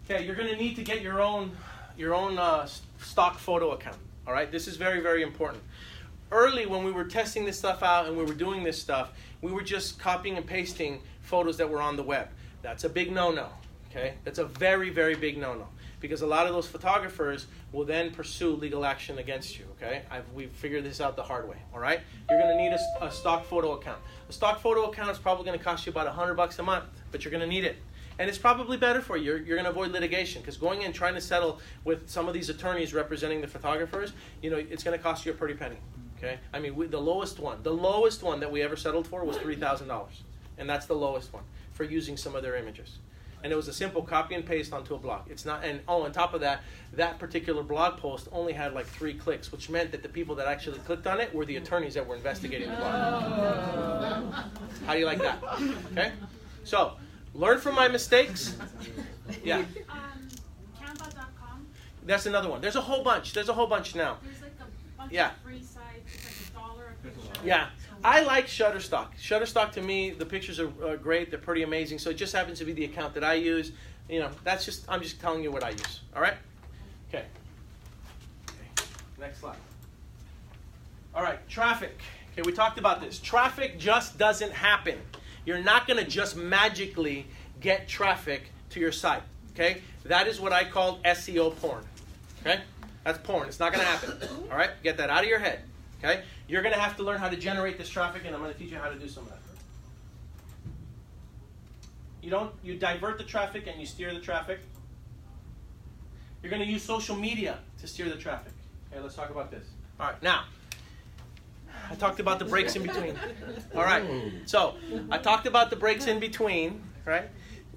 Okay, you're going to need to get your own stock photo account. All right? This is very, very important. Early, when we were testing this stuff out and we were doing this stuff, we were just copying and pasting photos that were on the web. That's a big no-no, okay? That's a very, very big no-no, because a lot of those photographers will then pursue legal action against you, okay? We've figured this out the hard way, all right? You're going to need a stock photo account. A stock photo account is probably going to cost you about $100 a month, but you're going to need it. And it's probably better for you. You're going to avoid litigation, because going in trying to settle with some of these attorneys representing the photographers, it's going to cost you a pretty penny. Okay, I mean, the lowest one that we ever settled for was $3,000, and that's the lowest one for using some of their images. And it was a simple copy and paste onto a blog. It's not, and on top of that, that particular blog post only had like 3 clicks, which meant that the people that actually clicked on it were the attorneys that were investigating the blog. How do you like that? Okay, so learn from my mistakes. Yeah. Canva.com. That's another one. There's a whole bunch. There's a whole bunch now. There's like a bunch Yeah. of free sites. It's like $1 a picture. Yeah, I like Shutterstock. Shutterstock, to me, the pictures are great. They're pretty amazing. So it just happens to be the account that I use. I'm just telling you what I use. All right? Okay. Next slide. All right, traffic. Okay, we talked about this. Traffic just doesn't happen. You're not going to just magically get traffic to your site, okay? That is what I call SEO porn, okay? That's porn. It's not going to happen, all right? Get that out of your head, okay? You're going to have to learn how to generate this traffic, and I'm going to teach you how to do some of that. You divert the traffic and you steer the traffic. You're going to use social media to steer the traffic. Okay, let's talk about this. All right, now, I talked about the breaks in between. All right, so I talked about the breaks in between, right?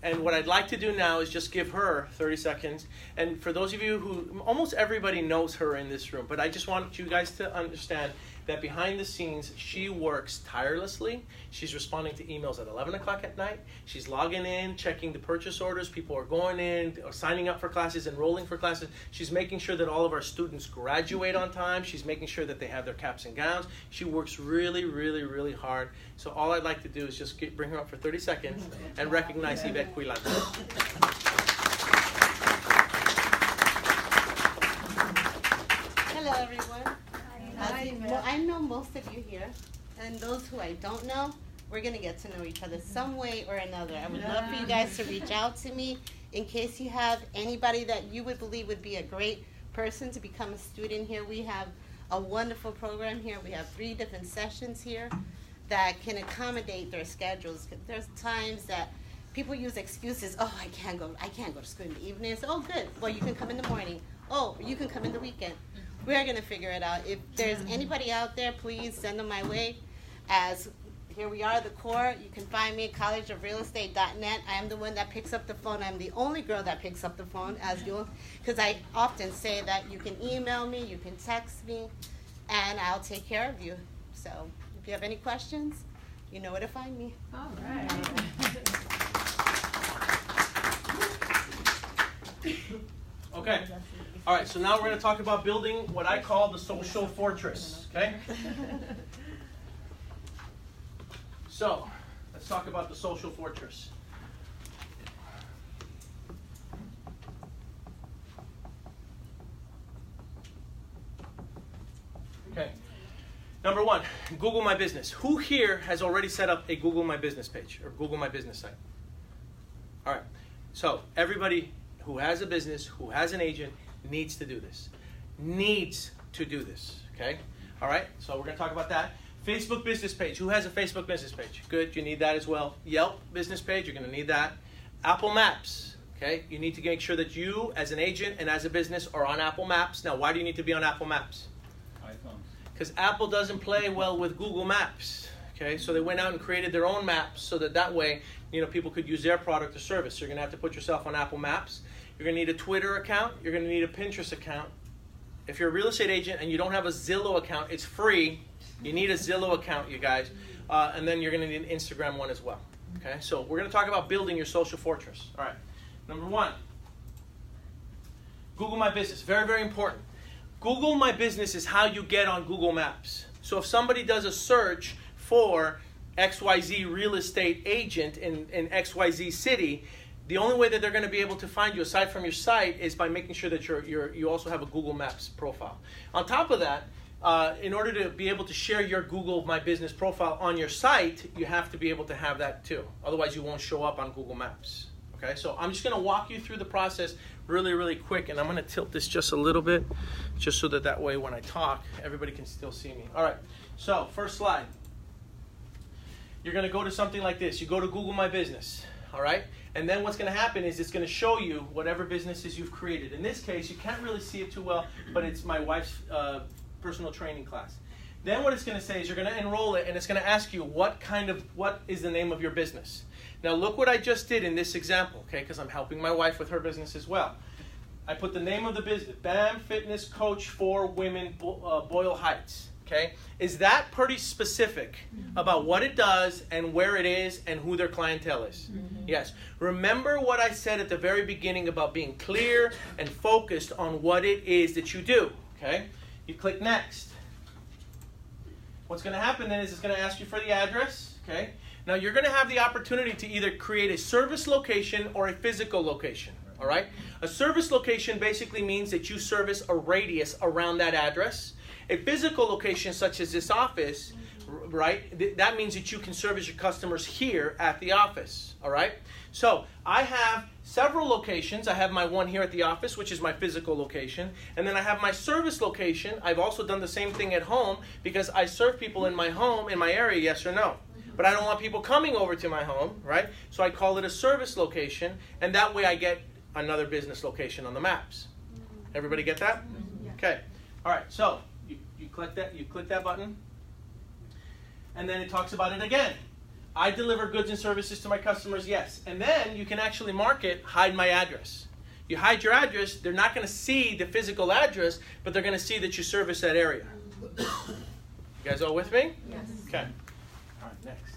And what I'd like to do now is just give her 30 seconds. And for those of you who, almost everybody knows her in this room, but I just want you guys to understand that behind the scenes, she works tirelessly. She's responding to emails at 11 o'clock at night. She's logging in, checking the purchase orders. People are going in, signing up for classes, enrolling for classes. She's making sure that all of our students graduate on time. She's making sure that they have their caps and gowns. She works really, really, really hard. So all I'd like to do is just bring her up for 30 seconds and recognize Yvette Quilan. Hello, everyone. Well, I know most of you here, and those who I don't know, we're going to get to know each other some way or another. I would love for you guys to reach out to me in case you have anybody that you would believe would be a great person to become a student here. We have a wonderful program here. We have 3 different sessions here that can accommodate their schedules. There's times that people use excuses. Oh, I can't go to school in the evening. So, oh, good. Well, you can come in the morning. Oh, you can come in the weekend. We're going to figure it out. If there's anybody out there, please send them my way. As here we are, the core. You can find me at collegeofrealestate.net. I am the one that picks up the phone. I'm the only girl that picks up the phone, because I often say that you can email me, you can text me, and I'll take care of you. So if you have any questions, you know where to find me. All right. Okay. All right, so now we're going to talk about building what I call the social fortress, okay? So, let's talk about the social fortress. Okay. Number 1, Google My Business. Who here has already set up a Google My Business page or Google My Business site? All right. So, everybody who has a business, who has an agent, needs to do this. Needs to do this, okay? All right, so we're going to talk about that. Facebook business page. Who has a Facebook business page? Good, you need that as well. Yelp business page, you're going to need that. Apple Maps, okay? You need to make sure that you, as an agent and as a business, are on Apple Maps. Now, why do you need to be on Apple Maps? iPhones. Because Apple doesn't play well with Google Maps, okay? So they went out and created their own maps so that way, people could use their product or service. So you're going to have to put yourself on Apple Maps. You're going to need a Twitter account. You're going to need a Pinterest account. If you're a real estate agent and you don't have a Zillow account, it's free. You need a Zillow account, you guys. And then you're going to need an Instagram one as well. Okay, so we're going to talk about building your social fortress. All right, number 1, Google My Business. Very, very important. Google My Business is how you get on Google Maps. So if somebody does a search for XYZ real estate agent in XYZ city, the only way that they're going to be able to find you, aside from your site, is by making sure that you also have a Google Maps profile. On top of that, in order to be able to share your Google My Business profile on your site, you have to be able to have that too. Otherwise, you won't show up on Google Maps. Okay, so I'm just going to walk you through the process really, really quick, and I'm going to tilt this just a little bit, just so that way when I talk, everybody can still see me. All right, so first slide. You're going to go to something like this. You go to Google My Business, all right? And then what's going to happen is it's going to show you whatever businesses you've created. In this case, you can't really see it too well, but it's my wife's personal training class. Then what it's going to say is you're going to enroll it, and it's going to ask you what is the name of your business. Now look what I just did in this example, okay, because I'm helping my wife with her business as well. I put the name of the business, BAM Fitness Coach for Women, Boyle Heights. Okay, is that pretty specific about what it does and where it is and who their clientele is? Mm-hmm. Yes. Remember what I said at the very beginning about being clear and focused on what it is that you do. Okay, you click next. What's going to happen then is it's going to ask you for the address. Okay, now you're going to have the opportunity to either create a service location or a physical location. All right, a service location basically means that you service a radius around that address. A physical location such as this office right? That means that you can service your customers here at the office, all right? So I have several locations. I have my one here at the office, which is my physical location. And then I have my service location. I've also done the same thing at home because I serve people in my home, in my area, yes or no. But I don't want people coming over to my home, right? So I call it a service location, and that way I get another business location on the maps. Everybody get that? Okay. All right, so you click that button, and then it talks about it again. I deliver goods and services to my customers, yes. And then you can actually mark it, hide my address. You hide your address, they're not going to see the physical address, but they're going to see that you service that area. You guys all with me? Yes. Okay. All right, next.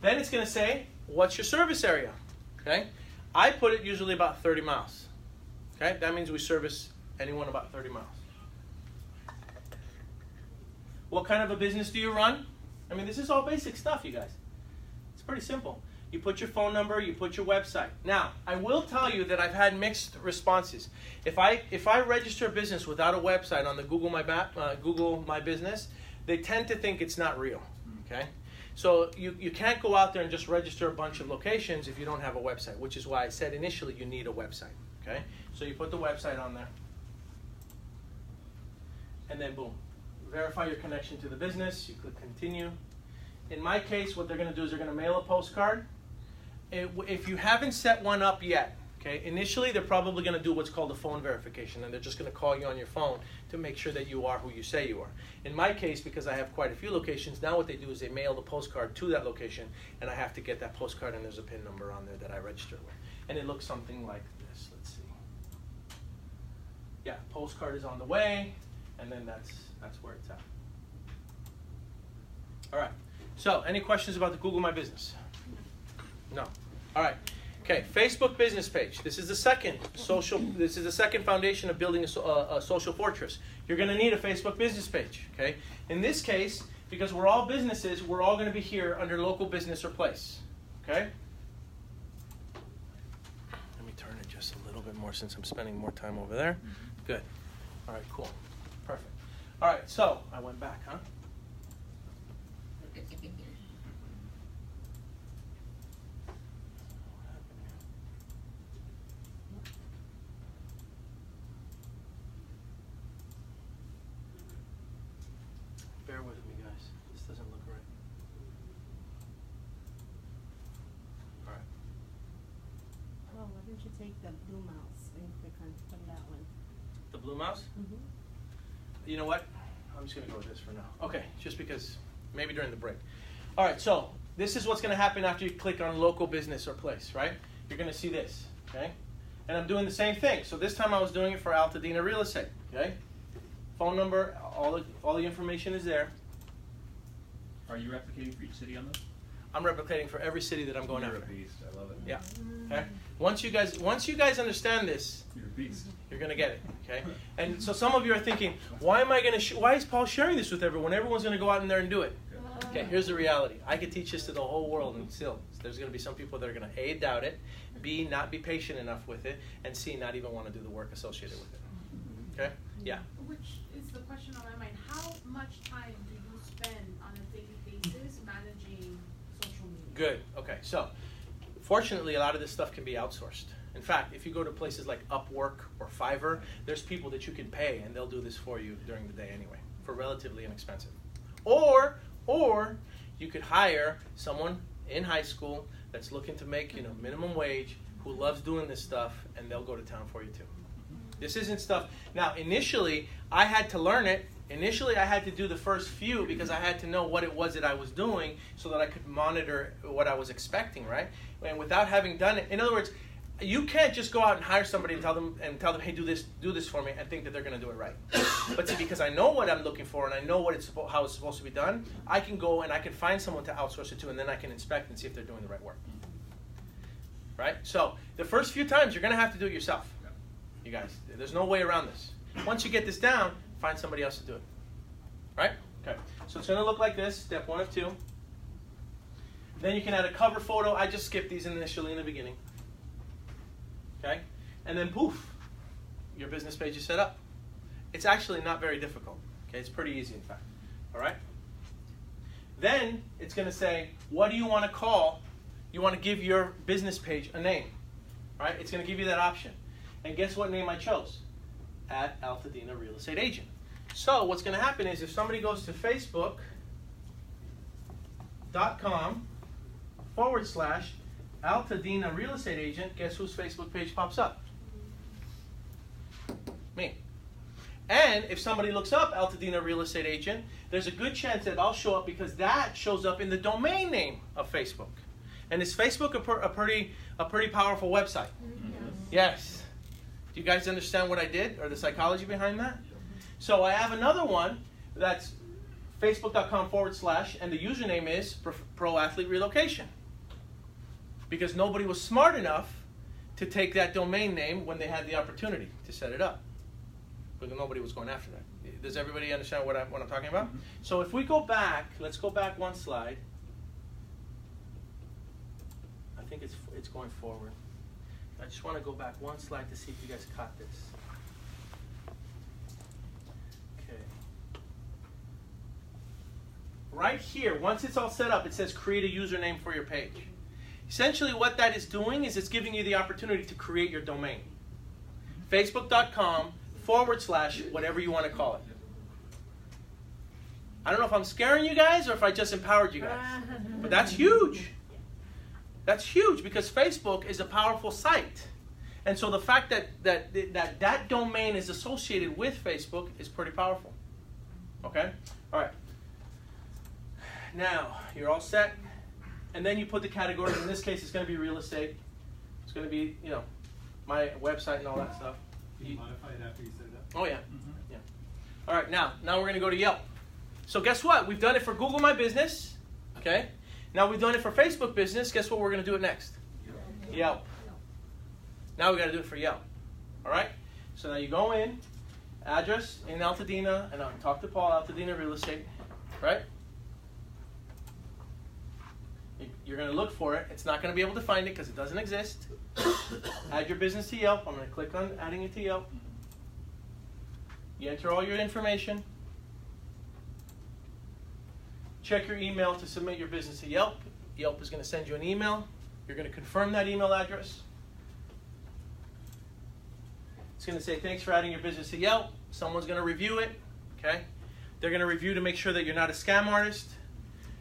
Then it's going to say, what's your service area? Okay. I put it usually about 30 miles. Okay. That means we service anyone about 30 miles. What kind of a business do you run? I mean, this is all basic stuff, you guys. It's pretty simple. You put your phone number, you put your website. Now, I will tell you that I've had mixed responses. If I register a business without a website on the Google My Business, they tend to think it's not real. Okay? So you can't go out there and just register a bunch of locations if you don't have a website, which is why I said initially you need a website. Okay? So you put the website on there. And then boom. Verify your connection to the business. You click continue. In my case, what they're going to do is they're going to mail a postcard. If you haven't set one up yet, okay, initially they're probably going to do what's called a phone verification, and they're just going to call you on your phone to make sure that you are who you say you are. In my case, because I have quite a few locations, now what they do is they mail the postcard to that location, and I have to get that postcard, and there's a PIN number on there that I register with. And it looks something like this. Let's see. Yeah, postcard is on the way, and then that's where it's at. All right. So, any questions about the Google My Business? No. All right. Okay. Facebook business page. This is the second foundation of building a social fortress. You're going to need a Facebook business page. Okay. In this case, because we're all businesses, we're all going to be here under local business or place. Okay. Let me turn it just a little bit more since I'm spending more time over there. Good. All right. Cool. Perfect. All right, so I went back, huh? Bear with me, guys. This doesn't look right. All right. Oh, why don't you take the blue mouse and click on that one? The blue mouse? Mm-hmm. You know what? I'm just going to go with this for now. Okay, just because maybe during the break. All right, so this is what's going to happen after you click on local business or place, right? You're going to see this, okay? And I'm doing the same thing. So this time I was doing it for Altadena Real Estate, okay? Phone number, all the information is there. Are you replicating for each city on this? I'm replicating for every city that I'm going You're after. a beast. I love it. Yeah. Okay. Once you guys understand this, You're a beast. you're gonna get it. Okay. And so some of you are thinking, why is Paul sharing this with everyone? Everyone's gonna go out in there and do it. Okay. Here's the reality. I could teach this to the whole world, and still, there's gonna be some people that are gonna A, doubt it, B, not be patient enough with it, and C, not even want to do the work associated with it. Okay. Yeah. Which is the question on my mind. How much time do you spend on a daily basis managing social media? Good. Okay. So, fortunately, a lot of this stuff can be outsourced. In fact, if you go to places like Upwork or Fiverr, there's people that you can pay, and they'll do this for you during the day anyway, for relatively inexpensive. Or you could hire someone in high school that's looking to make, minimum wage, who loves doing this stuff, and they'll go to town for you too. This isn't stuff. Now, initially, I had to learn it. Initially, I had to do the first few because I had to know what it was that I was doing so that I could monitor what I was expecting, right? And without having done it, in other words, you can't just go out and hire somebody and tell them, hey, do this for me, and think that they're going to do it right. But see, because I know what I'm looking for and I know how it's supposed to be done, I can go and I can find someone to outsource it to, and then I can inspect and see if they're doing the right work. Right? So the first few times, you're going to have to do it yourself. You guys, there's no way around this. Once you get this down, find somebody else to do it. Right? Okay. So it's going to look like this, step 1 of 2. Then you can add a cover photo. I just skipped these initially in the beginning. Okay? And then poof, your business page is set up. It's actually not very difficult. Okay? It's pretty easy, in fact. All right? Then it's going to say, what do you want to call? You want to give your business page a name. All right? It's going to give you that option. And guess what name I chose? At Altadena Real Estate Agent. So what's going to happen is if somebody goes to facebook.com/Altadena Real Estate Agent, guess whose Facebook page pops up? Me. And if somebody looks up Altadena Real Estate Agent, there's a good chance that I'll show up because that shows up in the domain name of Facebook. And is Facebook a pretty powerful website? Yes. Do you guys understand what I did or the psychology behind that? So I have another one that's facebook.com/ and the username is Pro Athlete Relocation. Because nobody was smart enough to take that domain name when they had the opportunity to set it up. Because nobody was going after that. Does everybody understand what I'm talking about? Mm-hmm. So if we go back, let's go back one slide. I think it's going forward. I just want to go back one slide to see if you guys caught this. Okay. Right here, once it's all set up, it says create a username for your page. Essentially what that is doing is it's giving you the opportunity to create your domain. Facebook.com/ whatever you want to call it. I don't know if I'm scaring you guys or if I just empowered you guys. But that's huge. That's huge because Facebook is a powerful site. And so the fact that domain is associated with Facebook is pretty powerful. Okay? All right. Now, you're all set. And then you put the categories. In this case, it's going to be real estate. It's going to be, my website and all that stuff. Can you modify it after you set it up? Oh, yeah. Yeah. All right, now we're going to go to Yelp. So guess what? We've done it for Google My Business. Okay? Now we've done it for Facebook Business. Guess what we're going to do it next? Yelp. Now we got to do it for Yelp. All right? So now you go in, address in Altadena, and I'll talk to Paul, Altadena Real Estate. Right? You're going to look for it. It's not going to be able to find it because it doesn't exist. Add your business to Yelp. I'm going to click on adding it to Yelp. You enter all your information. Check your email to submit your business to Yelp. Yelp is going to send you an email. You're going to confirm that email address. It's going to say, thanks for adding your business to Yelp. Someone's going to review it. Okay? They're going to review to make sure that you're not a scam artist.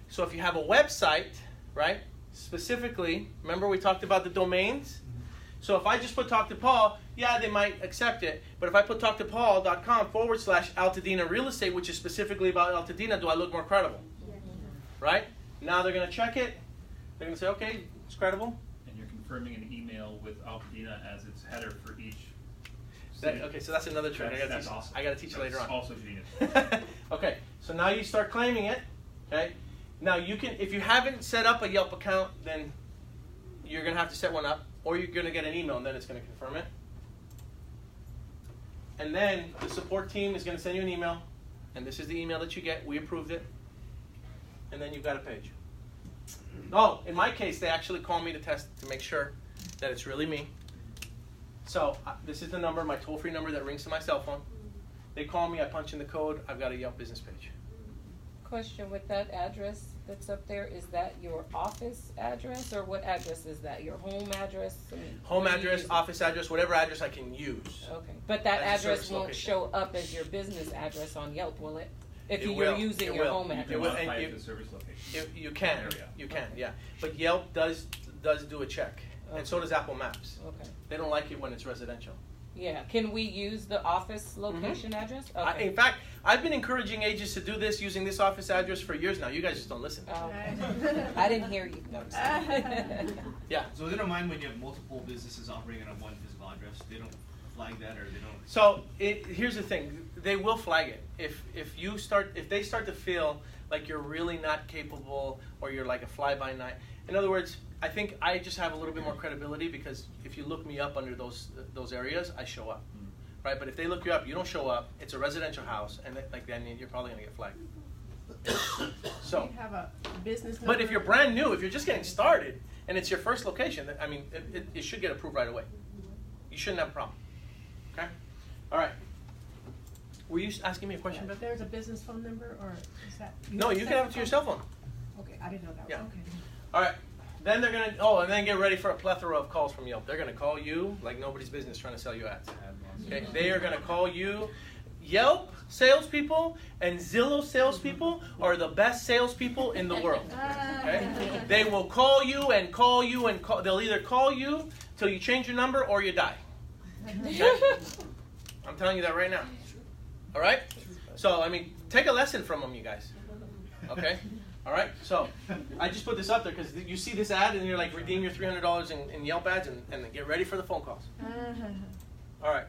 So if you have a website, right, specifically, remember we talked about the domains? So if I just put Talk to Paul, yeah, they might accept it. But if I put talktopaul.com / Altadena Real Estate, which is specifically about Altadena, do I look more credible? Right? Now they're going to check it. They're going to say, okay, it's credible. And you're confirming an email with Altadena as its header for each city. Okay, so that's another trick. That's awesome. I got to teach you later on. Also genius. Okay, so now you start claiming it. Okay. Now you can, if you haven't set up a Yelp account, then you're going to have to set one up, or you're going to get an email and then it's going to confirm it. And then the support team is going to send you an email, and this is the email that you get. We approved it. And then you've got a page. Oh, in my case, they actually call me to test to make sure that it's really me. So this is the number, my toll-free number that rings to my cell phone. They call me, I punch in the code, I've got a Yelp business page. Question, with that address that's up there, is that your office address, or what address is that? Your home address? I mean, home address, office address, whatever address I can use. Okay, but that As a address service won't location. show up as your business address on Yelp, will it? If It you're will. using It your will. home You address. can will, modify and it to service location. You can, Area. you can, yeah. But Yelp does do a check, and so does Apple Maps. Okay. They don't like it when it's residential. Yeah. Can we use the office location address? Okay. In fact, I've been encouraging agents to do this using this office address for years now. You guys just don't listen. I didn't hear you. No, Yeah. So they don't mind when you have multiple businesses operating on one physical address. They don't flag that, or they don't. So here's the thing: they will flag it if they start to feel like you're really not capable, or you're like a fly-by-night. In other words, I think I just have a little bit more credibility because if you look me up under those areas, I show up, right? But if they look you up, you don't show up. It's a residential house, and then you're probably gonna get flagged. So, You have a business number. but if you're brand new, if you're just getting started, and it's your first location, I mean, it should get approved right away. You shouldn't have a problem. Okay? All right. Were you asking me a question, Beth? There's a business phone number, or is that? No, you can have it to your cell phone. Okay, I didn't know that. Yeah. Okay. All right. Then they're going to, oh, and then get ready for a plethora of calls from Yelp. They're going to call you like nobody's business trying to sell you ads. Okay? They are going to call you. Yelp salespeople and Zillow salespeople are the best salespeople in the world. Okay? They will call you and call you and call. They'll either call you till you change your number or you die. Okay? I'm telling you that right now. All right? So, I mean, take a lesson from them, you guys. Okay? All right? So, I just put this up there because you see this ad and you're like, redeem your $300 in Yelp ads and get ready for the phone calls. All right.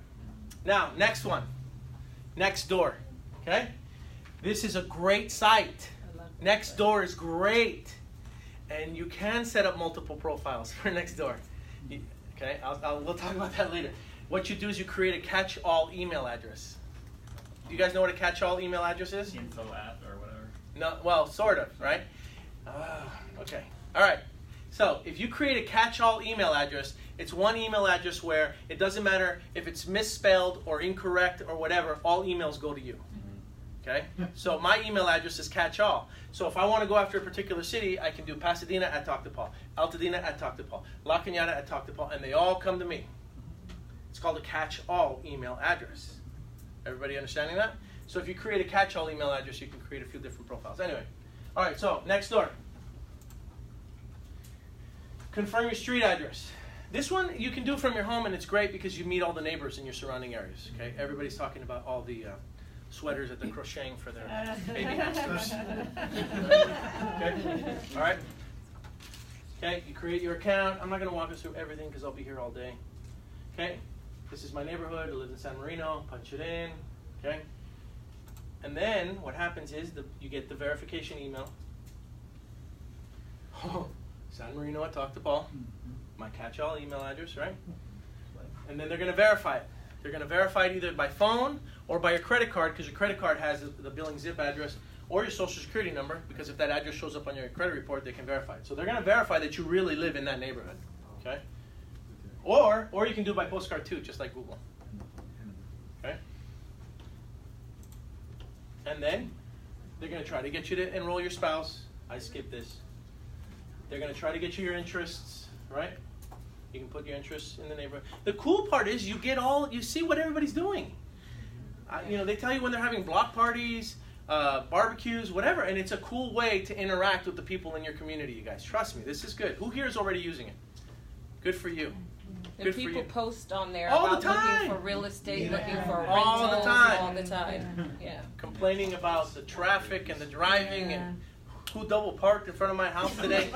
Now, next one. Nextdoor. Okay? This is a great site. Nextdoor is great. And you can set up multiple profiles for Nextdoor. Okay? We'll talk about that later. What you do is you create a catch-all email address. Do you guys know what a catch-all email address is? Info at or whatever. No, well, sort of, right? Okay. All right. So if you create a catch-all email address, it's one email address where it doesn't matter if it's misspelled or incorrect or whatever, all emails go to you. Okay? So my email address is catch-all. So if I want to go after a particular city, I can do Pasadena at Talk to Paul, Altadena at Talk to Paul, La Cañada at Talk to Paul, and they all come to me. It's called a catch-all email address. Everybody understanding that? So if you create a catch-all email address, you can create a few different profiles. Anyway, all right, so Nextdoor. Confirm your street address. This one you can do from your home, and it's great because you meet all the neighbors in your surrounding areas. Okay, everybody's talking about all the sweaters that they're crocheting for their baby hamsters. Okay, all right. Okay, you create your account. I'm not going to walk us through everything because I'll be here all day. Okay, this is my neighborhood. I live in San Marino. Punch it in. Okay, and then what happens is you get the verification email. Oh, San Marino at Talk to Paul. My catch-all email address, right? And then they're going to verify it. They're going to verify it either by phone or by your credit card, because your credit card has the billing zip address, or your social security number, because if that address shows up on your credit report, they can verify it. So they're going to verify that you really live in that neighborhood. Okay? Or you can do it by postcard too, just like Google. Okay? And then they're going to try to get you to enroll your spouse. I skipped this. They're going to try to get you your interests, right? You can put your interests in the neighborhood. The cool part is you see what everybody's doing. They tell you when they're having block parties, barbecues, whatever, and it's a cool way to interact with the people in your community, you guys. Trust me, this is good. Who here is already using it? Good for you. And people post on there all about the time. looking for real estate, looking for rentals all the time. all the time. Yeah. Complaining about the traffic and the driving and who double parked in front of my house today.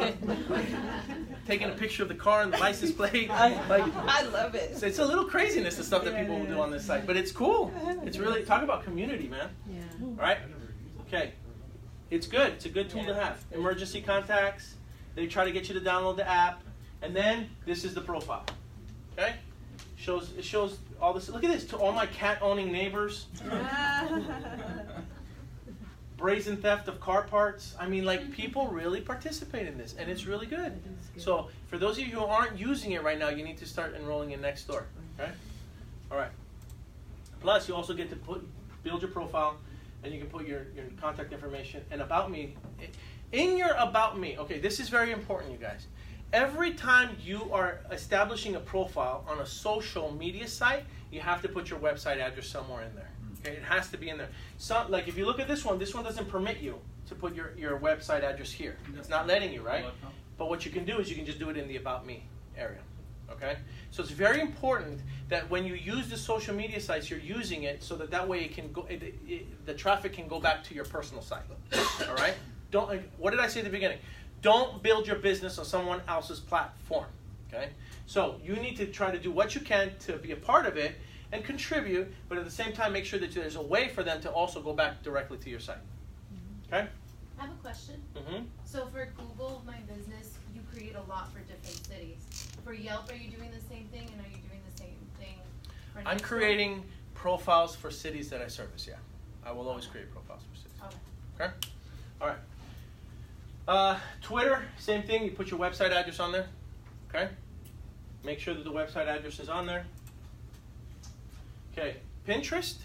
Taking a picture of the car and the license plate. I love it. So it's a little craziness, the stuff that people will do on this site, but it's cool. It's really, talk about community, man. Yeah. All right? Okay. It's good. It's a good tool to have. Emergency contacts. They try to get you to download the app. And then this is the profile. Okay? It shows all this. Look at this. To all my cat-owning neighbors. Brazen theft of car parts. I mean, like, people really participate in this, and it's really good. So for those of you who aren't using it right now, you need to start enrolling in Nextdoor. Okay? All right. Plus, you also get to build your profile, and you can put your contact information and About Me. In your About Me, okay, this is very important, you guys. Every time you are establishing a profile on a social media site, you have to put your website address somewhere in there. Okay, it has to be in there. Like if you look at this one doesn't permit you to put your website address here. It's not letting you, right? But what you can do is you can just do it in the About Me area. Okay? So it's very important that when you use the social media sites, you're using it so that way it can go. The traffic can go back to your personal site. All right? What did I say at the beginning? Don't build your business on someone else's platform. Okay? So you need to try to do what you can to be a part of it and contribute, but at the same time make sure that there's a way for them to also go back directly to your site. Okay? I have a question. Mm-hmm. So for Google My Business, you create a lot for different cities. For Yelp, are you doing the same thing, and are you doing the same thing for I'm Nextdoor? creating profiles for cities that I service, yeah. I will always create profiles for cities. Okay? All right. Twitter, same thing. You put your website address on there. Okay? Make sure that the website address is on there. Okay, Pinterest.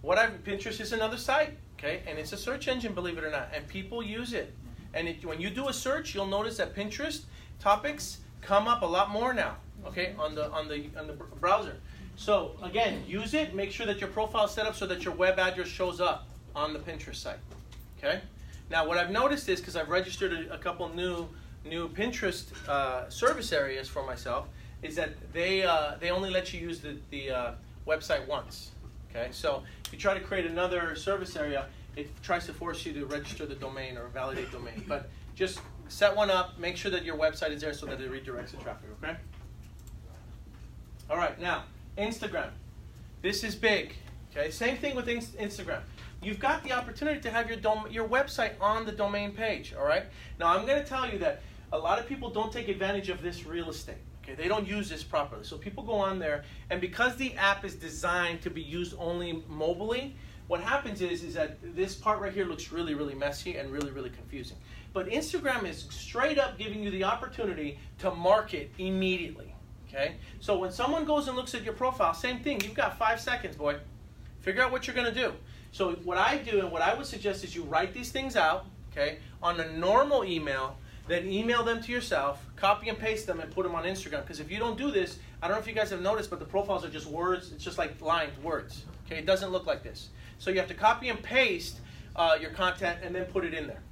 Pinterest is another site, okay, and it's a search engine, believe it or not, and people use it. And when you do a search, you'll notice that Pinterest topics come up a lot more now, okay, on the browser. So again, use it. Make sure that your profile is set up so that your web address shows up on the Pinterest site, okay. Now, what I've noticed is, because I've registered a couple new Pinterest service areas for myself, is that they only let you use the website once. Okay, so if you try to create another service area, it tries to force you to register the domain or validate domain. But just set one up, make sure that your website is there so that it redirects the traffic, okay? All right, now, Instagram. This is big, okay? Same thing with Instagram. You've got the opportunity to have your website on the domain page, all right? Now, I'm going to tell you that a lot of people don't take advantage of this real estate. Okay, they don't use this properly. So people go on there, and because the app is designed to be used only mobilely, what happens is that this part right here looks really, really messy and really, really confusing. But Instagram is straight up giving you the opportunity to market immediately. Okay? So when someone goes and looks at your profile, same thing. You've got 5 seconds, boy. Figure out what you're going to do. So what I do and what I would suggest is you write these things out, okay, on a normal email. Then email them to yourself, copy and paste them, and put them on Instagram. Because if you don't do this, I don't know if you guys have noticed, but the profiles are just words. It's just like lined words. Okay, it doesn't look like this. So you have to copy and paste your content and then put it in there.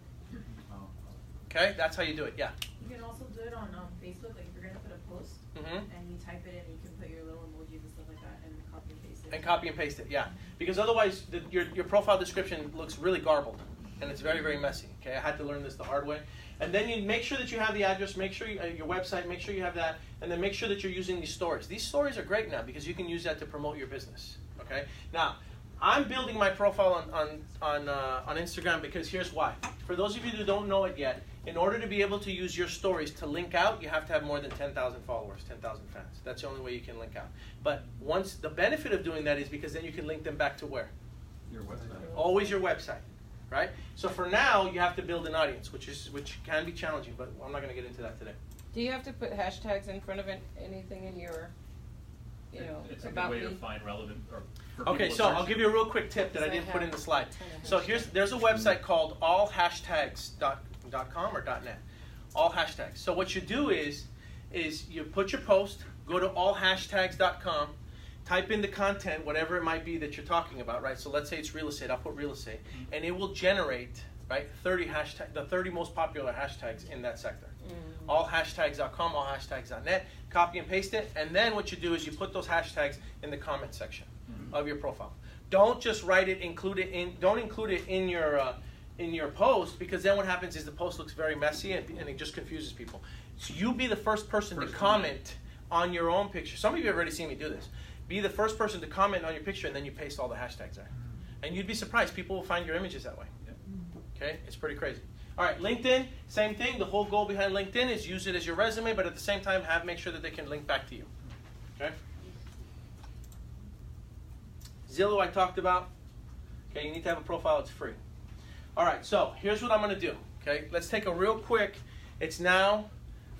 Okay, that's how you do it. Yeah. You can also do it on Facebook. Like if you're gonna put a post and you type it in, you can put your little emojis and stuff like that, and copy and paste it. And copy and paste it. Yeah. Because otherwise, your profile description looks really garbled, and it's very, very messy. Okay, I had to learn this the hard way. And then you make sure that you have the address, make sure your website, make sure you have that, and then make sure that you're using these stories. These stories are great now because you can use that to promote your business. Okay. Now, I'm building my profile on Instagram because here's why. For those of you who don't know it yet, in order to be able to use your stories to link out, you have to have more than 10,000 followers, 10,000 fans. That's the only way you can link out. But the benefit of doing that is because then you can link them back to where? Your website. Always your website. Right? So for now, you have to build an audience, which can be challenging, but I'm not going to get into that today. Do you have to put hashtags in front of anything in your, it's a good way to find relevant or okay, so I'll give you a real quick tip that I didn't put in the slide. So there's a website called allhashtags.com or .net. All hashtags. So what you do is you put your post, go to allhashtags.com, type in the content, whatever it might be that you're talking about, right? So let's say it's real estate. I'll put real estate. And it will generate, right, the 30 most popular hashtags in that sector. Allhashtags.com, allhashtags.net. Copy and paste it. And then what you do is you put those hashtags in the comment section of your profile. Don't just write it, don't include it in your post, because then what happens is the post looks very messy and it just confuses people. So you be the first person to comment on your own picture. Some of you have already seen me do this. Be the first person to comment on your picture, and then you paste all the hashtags there. And you'd be surprised. People will find your images that way. Okay? It's pretty crazy. All right, LinkedIn, same thing. The whole goal behind LinkedIn is use it as your resume, but at the same time, make sure that they can link back to you. Okay? Zillow I talked about. Okay, you need to have a profile. It's free. All right, so here's what I'm going to do. Okay, let's take a real quick. It's now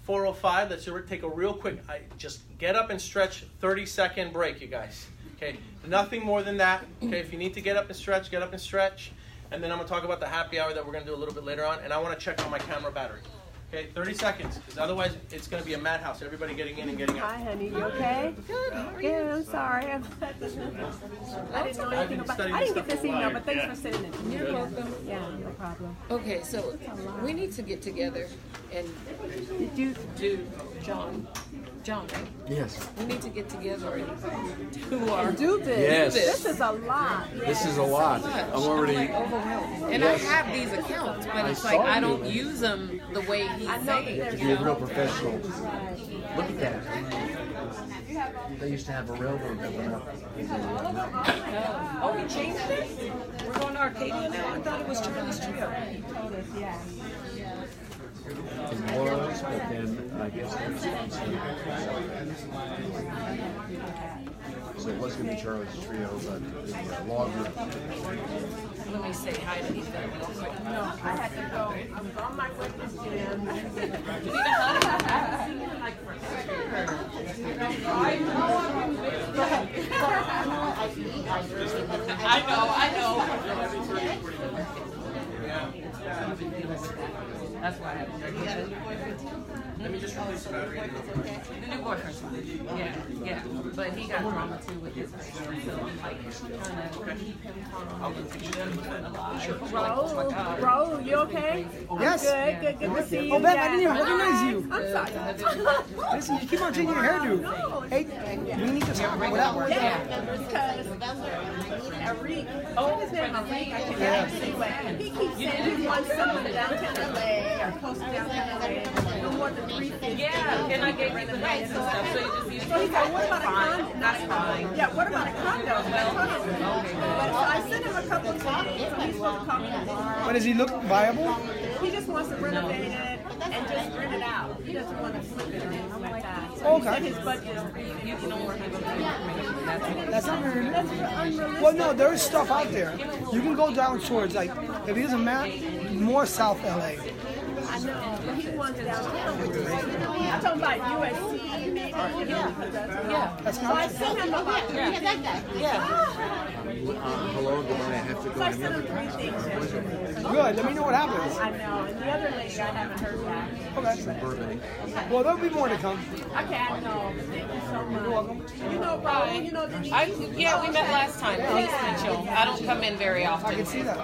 4:05. Let's take a real quick. Just get up and stretch. 30-second break, you guys. Okay, nothing more than that. Okay, if you need to get up and stretch, get up and stretch. And then I'm going to talk about the happy hour that we're going to do a little bit later on. And I want to check on my camera battery. Okay, 30 seconds, because otherwise it's going to be a madhouse. Everybody getting in and getting out. Hi, honey. You okay? Good. How are you? Good. I'm sorry. I didn't know anything about it. I didn't get this email, but thanks for sending it to me. You're welcome. Yeah, no problem. Okay, so we need to get together and do John, right? Yes. We need to get together and do this. Yes. This is a lot. This is a lot. I'm already overwhelmed. And I have these accounts, but it's like I don't use them the way he's saying. You're a real professional. Look at that. They used to have a railroad that went up. Oh, we changed it? We're going to Arcadia now? I thought it was Charlie's Trio. It was, but then I guess it was so it was going to be Charlie's Trio, but the log room. Let me say hi to these guys real quick. No, I had to go. I'm on my way to the gym. You need a hug? I haven't seen you in like forever. I That's why I have Let me just release the battery. the new boyfriend. Yeah. But he got drama too with his friend. So he like trying to keep him calm. Bro, you okay? Yes. Good to see you. Oh, Beth, I didn't even recognize you. I'm sorry. Listen, you keep on changing your hairdo. Hey, we need to talk about that. He keeps saying he wants something downtown LA or close to downtown LA. No more than 350. Yeah, and I gave you the rates and stuff, so you just use So he said, what about a condo? That's fine. Yeah, what about a condo? But so I sent him a couple of times. So he's supposed to call me tomorrow. But does he look viable? He just wants to renovate it and just rent it out. He doesn't want to flip it or anything like that. So he said his budget is You can work on That's not very Well, no, there is stuff out there. You can go down towards, like, if he does a map, more South LA. I know, but he wants downtown. I'm talking about USC, maybe. Yeah. That's So I not sent him about Look at that guy. How long do I have to So I sent him 3 things yesterday. good. Let me know what happens. I know, and the other lady I haven't heard back. Okay. Well, there'll be more to come. Okay, I know. Thank you so much. You're welcome. You know, Brian, you know, Denise. Yeah, we met last time. Please meet you. I don't come in very often. I can see that.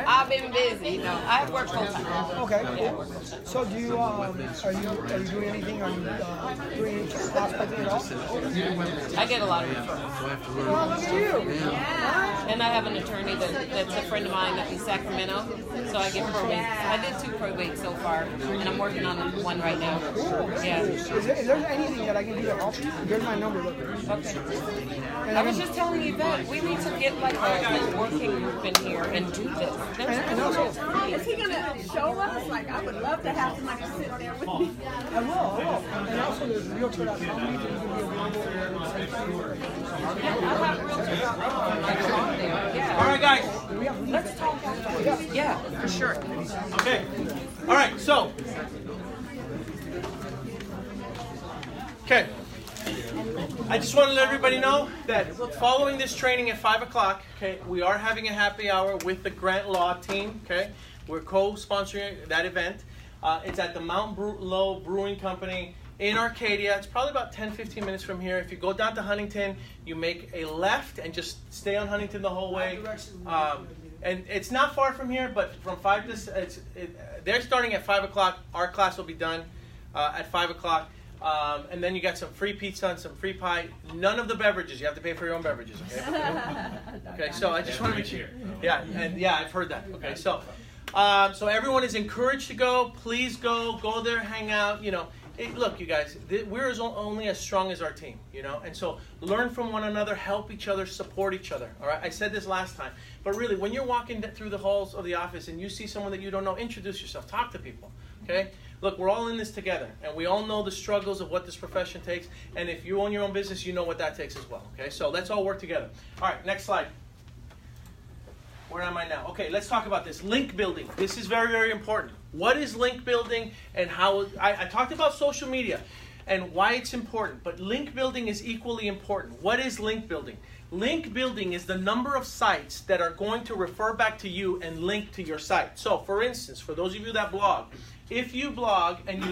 I've been busy. No, I work full time. Okay, cool. So do you, are you doing anything? Are you doing any prospecting at all? I get a lot of referrals. Well, look at you. And I have an attorney that's a friend of mine in Sacramento, so I get probates. I did 2 probates so far, and I'm working on one right now. Yeah. Is there anything that I can do to help you? Here's my number, look. Okay. I was just telling you that we need to get like a working group in here and do this. And also, Is he gonna show us? Like, I would love to have somebody sit there with me. I will. And also, there's realtor.com. You can be All right, guys. Let's talk after. Yeah, for sure. Okay. All right. So. Okay. I just want to let everybody know that following this training at 5 o'clock, okay, we are having a happy hour with the Grant Law team. Okay, we're co-sponsoring that event. It's at the Mount Low Brewing Company in Arcadia. It's probably about 10-15 minutes from here. If you go down to Huntington, you make a left and just stay on Huntington the whole way. And it's not far from here, but from 5 to they're starting at 5 o'clock. Our class will be done at 5 o'clock. And then you got some free pizza and some free pie. None of the beverages. You have to pay for your own beverages. Okay. Okay. So I just want to make sure. Yeah. And yeah, I've heard that. Okay. So, so everyone is encouraged to go. Please go. Go there. Hang out. You know. Look, you guys. We're only as strong as our team. You know. And so learn from one another. Help each other. Support each other. All right. I said this last time. But really, when you're walking through the halls of the office and you see someone that you don't know, introduce yourself. Talk to people. Okay. Look, we're all in this together, and we all know the struggles of what this profession takes, and if you own your own business, you know what that takes as well, okay? So let's all work together. All right, next slide. Where am I now? Okay, let's talk about this. Link building. This is very, very important. What is link building and how... I talked about social media and why it's important, but link building is equally important. What is link building? Link building is the number of sites that are going to refer back to you and link to your site. So, for instance, for those of you that blog, if you blog and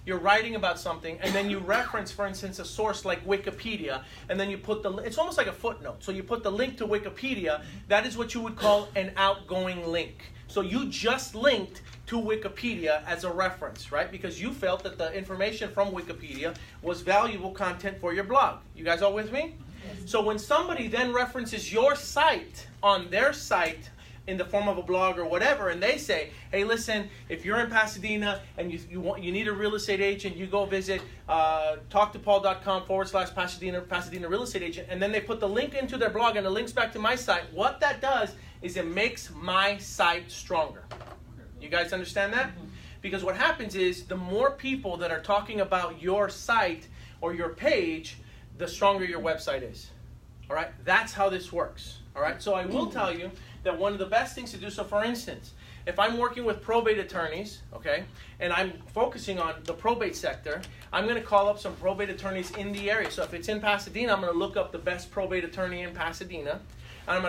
you're writing about something and then you reference, for instance, a source like Wikipedia, and then you put it's almost like a footnote. So you put the link to Wikipedia, that is what you would call an outgoing link. So you just linked to Wikipedia as a reference, right? Because you felt that the information from Wikipedia was valuable content for your blog. You guys all with me? So when somebody then references your site on their site in the form of a blog or whatever, and they say, hey, listen, if you're in Pasadena and you need a real estate agent, you go visit talktopaul.com/Pasadena real estate agent, and then they put the link into their blog and it links back to my site. What that does is it makes my site stronger. You guys understand that? Because what happens is the more people that are talking about your site or your page, the stronger your website is. All right? That's how this works. All right? So I will tell you that one of the best things to do, so for instance, if I'm working with probate attorneys, okay, and I'm focusing on the probate sector, I'm going to call up some probate attorneys in the area. So if it's in Pasadena, I'm going to look up the best probate attorney in Pasadena, and I'm going to